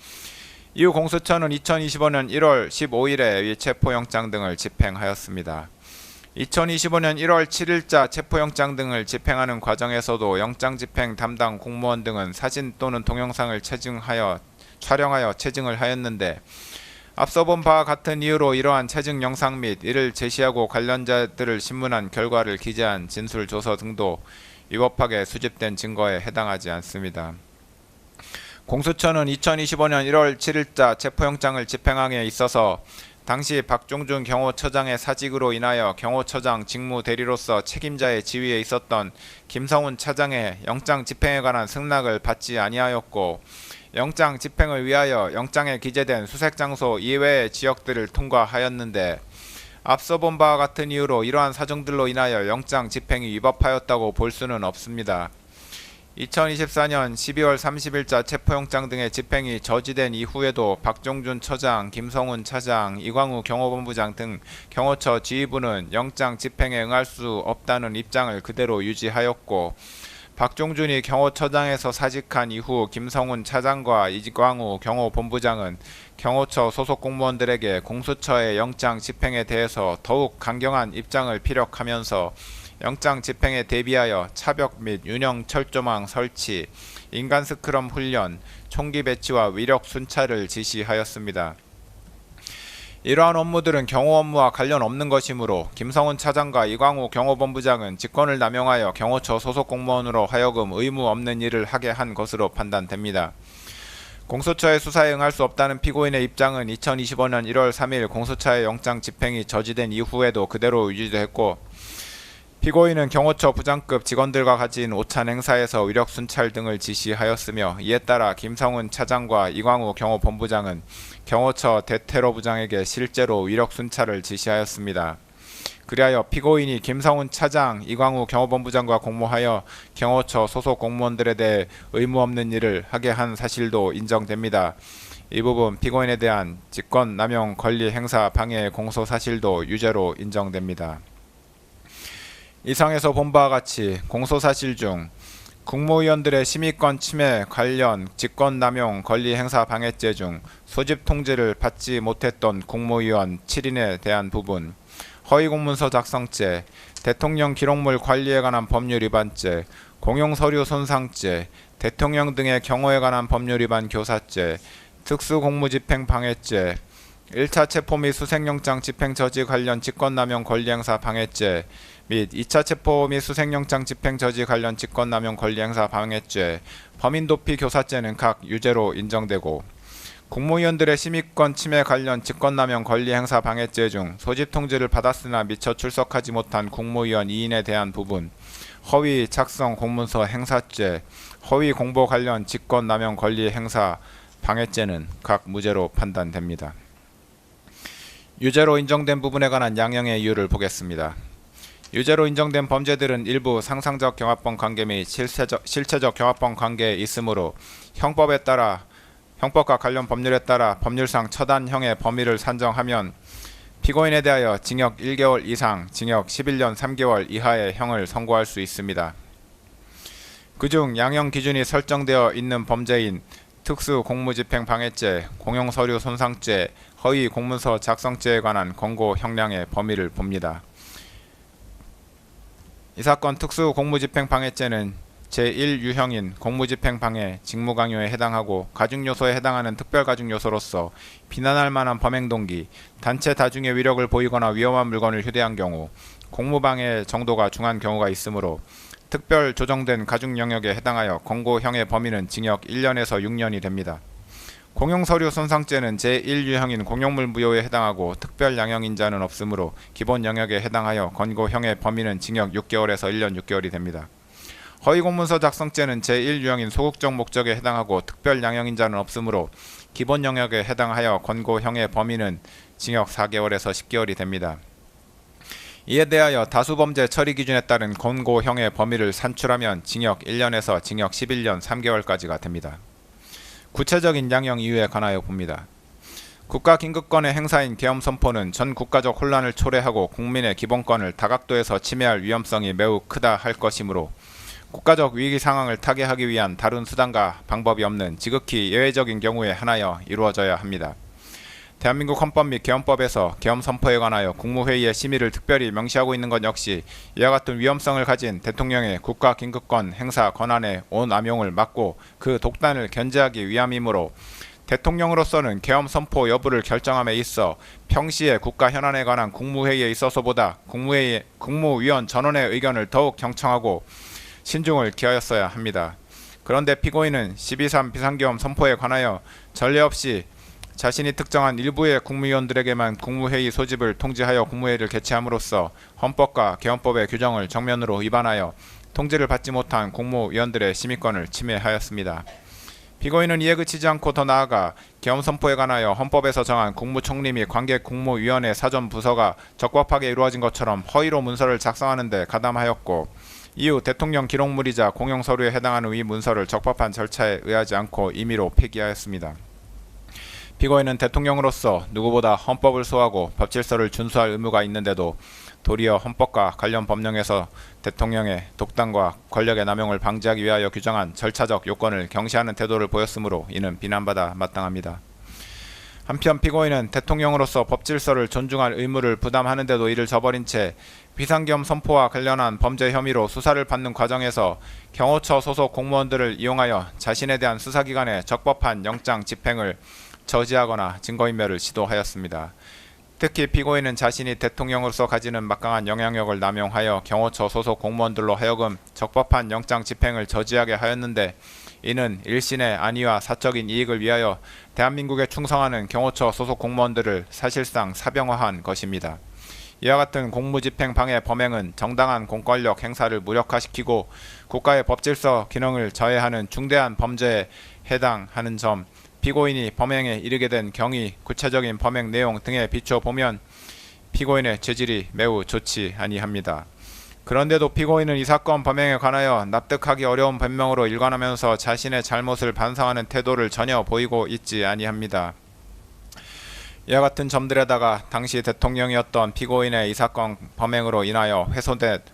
이후 공수처는 2025년 1월 15일에 이 체포영장 등을 집행하였습니다. 2025년 1월 7일자 체포영장 등을 집행하는 과정에서도 영장집행 담당 공무원 등은 사진 또는 동영상을 촬영하여 체증을 하였는데 앞서 본 바와 같은 이유로 이러한 체증 영상 및 이를 제시하고 관련자들을 신문한 결과를 기재한 진술조서 등도 위법하게 수집된 증거에 해당하지 않습니다. 공수처는 2025년 1월 7일자 체포영장을 집행함에 있어서 당시 박종준 경호처장의 사직으로 인하여 경호처장 직무 대리로서 책임자의 지위에 있었던 김성훈 차장의 영장 집행에 관한 승낙을 받지 아니하였고 영장 집행을 위하여 영장에 기재된 수색장소 이외의 지역들을 통과하였는데 앞서 본 바와 같은 이유로 이러한 사정들로 인하여 영장 집행이 위법하였다고 볼 수는 없습니다. 2024년 12월 30일자 체포영장 등의 집행이 저지된 이후에도 박종준 처장, 김성훈 차장, 이광우 경호본부장 등 경호처 지휘부는 영장 집행에 응할 수 없다는 입장을 그대로 유지하였고 박종준이 경호처장에서 사직한 이후 김성훈 차장과 이광우 경호본부장은 경호처 소속 공무원들에게 공수처의 영장 집행에 대해서 더욱 강경한 입장을 피력하면서 영장 집행에 대비하여 차벽 및 윤형 철조망 설치, 인간 스크럼 훈련, 총기 배치와 위력 순찰을 지시하였습니다. 이러한 업무들은 경호 업무와 관련 없는 것이므로 김성훈 차장과 이광우 경호본부장은 직권을 남용하여 경호처 소속 공무원으로 하여금 의무 없는 일을 하게 한 것으로 판단됩니다. 공수처의 수사에 응할 수 없다는 피고인의 입장은 2025년 1월 3일 공수처의 영장 집행이 저지된 이후에도 그대로 유지됐고 피고인은 경호처 부장급 직원들과 가진 오찬 행사에서 위력 순찰 등을 지시하였으며 이에 따라 김성훈 차장과 이광우 경호본부장은 경호처 대테러부장에게 실제로 위력 순찰을 지시하였습니다. 그리하여 피고인이 김성훈 차장, 이광우 경호본부장과 공모하여 경호처 소속 공무원들에 대해 의무 없는 일을 하게 한 사실도 인정됩니다. 이 부분 피고인에 대한 직권 남용 권리 행사 방해 공소 사실도 유죄로 인정됩니다. 이상에서 본 바와 같이 공소사실 중 국무위원들의 심의권 침해 관련 직권남용 권리행사 방해죄 중 소집 통지를 받지 못했던 국무위원 7인에 대한 부분, 허위공문서 작성죄, 대통령 기록물 관리에 관한 법률 위반죄, 공용서류 손상죄, 대통령 등의 경호에 관한 법률 위반 교사죄, 특수공무집행 방해죄, 1차 체포 및 수색영장 집행 저지 관련 직권남용 권리행사 방해죄 및 2차 체포 및 수색영장 집행 저지 관련 직권남용 권리행사 방해죄, 범인도피 교사죄는 각 유죄로 인정되고 국무위원들의 심의권 침해 관련 직권남용 권리행사 방해죄 중 소집 통지를 받았으나 미처 출석하지 못한 국무위원 2인에 대한 부분, 허위 작성 공문서 행사죄, 허위 공보 관련 직권남용 권리행사 방해죄는 각 무죄로 판단됩니다. 유죄로 인정된 부분에 관한 양형의 이유를 보겠습니다. 유죄로 인정된 범죄들은 일부 상상적 경합범 관계 및 실체적 경합범 관계에 있으므로 형법과 관련 법률에 따라 법률상 처단형의 범위를 산정하면 피고인에 대하여 징역 1개월 이상, 징역 11년 3개월 이하의 형을 선고할 수 있습니다. 그중 양형 기준이 설정되어 있는 범죄인 특수공무집행 방해죄, 공용서류 손상죄, 허위 공문서 작성죄에 관한 권고 형량의 범위를 봅니다. 이 사건 특수공무집행 방해죄는 제1유형인 공무집행 방해, 직무강요에 해당하고 가중요소에 해당하는 특별가중요소로서 비난할 만한 범행동기, 단체 다중의 위력을 보이거나 위험한 물건을 휴대한 경우, 공무방해 정도가 중한 경우가 있으므로 특별 조정된 가중 영역에 해당하여 권고형의 범위는 징역 1년에서 6년이 됩니다. 공용서류 손상죄는 제1유형인 공용물 무효에 해당하고 특별 양형인자는 없으므로 기본 영역에 해당하여 권고형의 범위는 징역 6개월에서 1년 6개월이 됩니다. 허위공문서 작성죄는 제1유형인 소극적 목적에 해당하고 특별 양형인자는 없으므로 기본 영역에 해당하여 권고형의 범위는 징역 4개월에서 10개월이 됩니다. 이에 대하여 다수범죄 처리 기준에 따른 권고형의 범위를 산출하면 징역 1년에서 징역 11년 3개월까지가 됩니다. 구체적인 양형 이유에 관하여 봅니다. 국가긴급권의 행사인 계엄 선포는 전 국가적 혼란을 초래하고 국민의 기본권을 다각도에서 침해할 위험성이 매우 크다 할 것이므로 국가적 위기 상황을 타개하기 위한 다른 수단과 방법이 없는 지극히 예외적인 경우에 한하여 이루어져야 합니다. 대한민국 헌법 및 계엄법에서 계엄 선포에 관하여 국무회의의 심의를 특별히 명시하고 있는 것 역시 이와 같은 위험성을 가진 대통령의 국가긴급권 행사 권한의 오남용을 막고 그 독단을 견제하기 위함이므로 대통령으로서는 계엄 선포 여부를 결정함에 있어 평시에 국가 현안에 관한 국무회의에 있어서보다 국무위원 전원의 의견을 더욱 경청하고 신중을 기하였어야 합니다. 그런데 피고인은 12.3 비상계엄 선포에 관하여 전례 없이 자신이 특정한 일부의 국무위원들에게만 국무회의 소집을 통지하여 국무회의를 개최함으로써 헌법과 계엄법의 규정을 정면으로 위반하여 통지를 받지 못한 국무위원들의 심의권을 침해하였습니다. 피고인은 이에 그치지 않고 더 나아가 계엄 선포에 관하여 헌법에서 정한 국무총리 및 관계 국무위원회 사전 부서가 적법하게 이루어진 것처럼 허위로 문서를 작성하는 데 가담하였고 이후 대통령 기록물이자 공용서류에 해당하는 이 문서를 적법한 절차에 의하지 않고 임의로 폐기하였습니다. 피고인은 대통령으로서 누구보다 헌법을 소화하고 법질서를 준수할 의무가 있는데도 도리어 헌법과 관련 법령에서 대통령의 독단과 권력의 남용을 방지하기 위하여 규정한 절차적 요건을 경시하는 태도를 보였으므로 이는 비난받아 마땅합니다. 한편 피고인은 대통령으로서 법질서를 존중할 의무를 부담하는데도 이를 저버린 채 비상계엄 선포와 관련한 범죄 혐의로 수사를 받는 과정에서 경호처 소속 공무원들을 이용하여 자신에 대한 수사기관의 적법한 영장 집행을 저지하거나 증거인멸을 시도하였습니다. 특히 피고인은 자신이 대통령으로서 가지는 막강한 영향력을 남용하여 경호처 소속 공무원들로 하여금 적법한 영장 집행을 저지하게 하였는데 이는 일신의 안위와 사적인 이익을 위하여 대한민국에 충성하는 경호처 소속 공무원들을 사실상 사병화한 것입니다. 이와 같은 공무집행 방해 범행은 정당한 공권력 행사를 무력화시키고 국가의 법질서 기능을 저해하는 중대한 범죄에 해당하는 점, 피고인이 범행에 이르게 된 경위, 구체적인 범행 내용 등에 비춰보면 피고인의 죄질이 매우 좋지 아니합니다. 그런데도 피고인은 이 사건 범행에 관하여 납득하기 어려운 변명으로 일관하면서 자신의 잘못을 반성하는 태도를 전혀 보이고 있지 아니합니다. 이와 같은 점들에다가 당시 대통령이었던 피고인의 이 사건 범행으로 인하여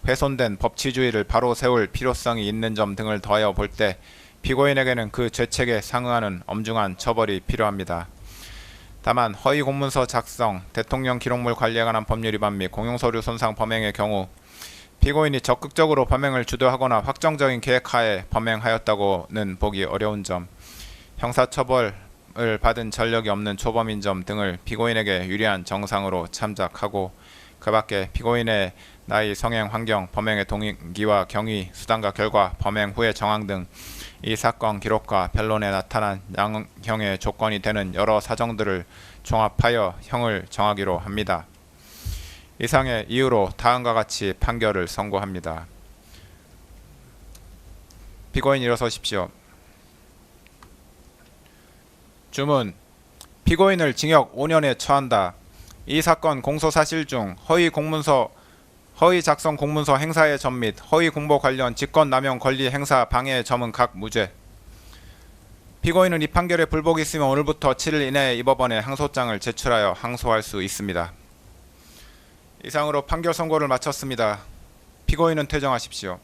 훼손된 법치주의를 바로 세울 필요성이 있는 점 등을 더하여 볼 때 피고인에게는 그 죄책에 상응하는 엄중한 처벌이 필요합니다. 다만 허위 공문서 작성, 대통령 기록물 관리에 관한 법률 위반 및 공용서류 손상 범행의 경우 피고인이 적극적으로 범행을 주도하거나 확정적인 계획하에 범행하였다고는 보기 어려운 점, 형사처벌을 받은 전력이 없는 초범인 점 등을 피고인에게 유리한 정상으로 참작하고 그 밖에 피고인의 나이, 성행, 환경, 범행의 동기와 경위, 수단과 결과, 범행 후의 정황 등 이 사건 기록과 변론에 나타난 양형의 조건이 되는 여러 사정들을 종합하여 형을 정하기로 합니다. 이상의 이유로 다음과 같이 판결을 선고합니다. 피고인 일어서십시오. 주문. 피고인을 징역 5년에 처한다. 이 사건 공소사실 중 허위 작성 공문서 행사의 점 및 허위 공보 관련 직권남용 권리 행사 방해의 점은 각 무죄. 피고인은 이 판결에 불복이 있으면 오늘부터 7일 이내에 이 법원에 항소장을 제출하여 항소할 수 있습니다. 이상으로 판결 선고를 마쳤습니다. 피고인은 퇴정하십시오.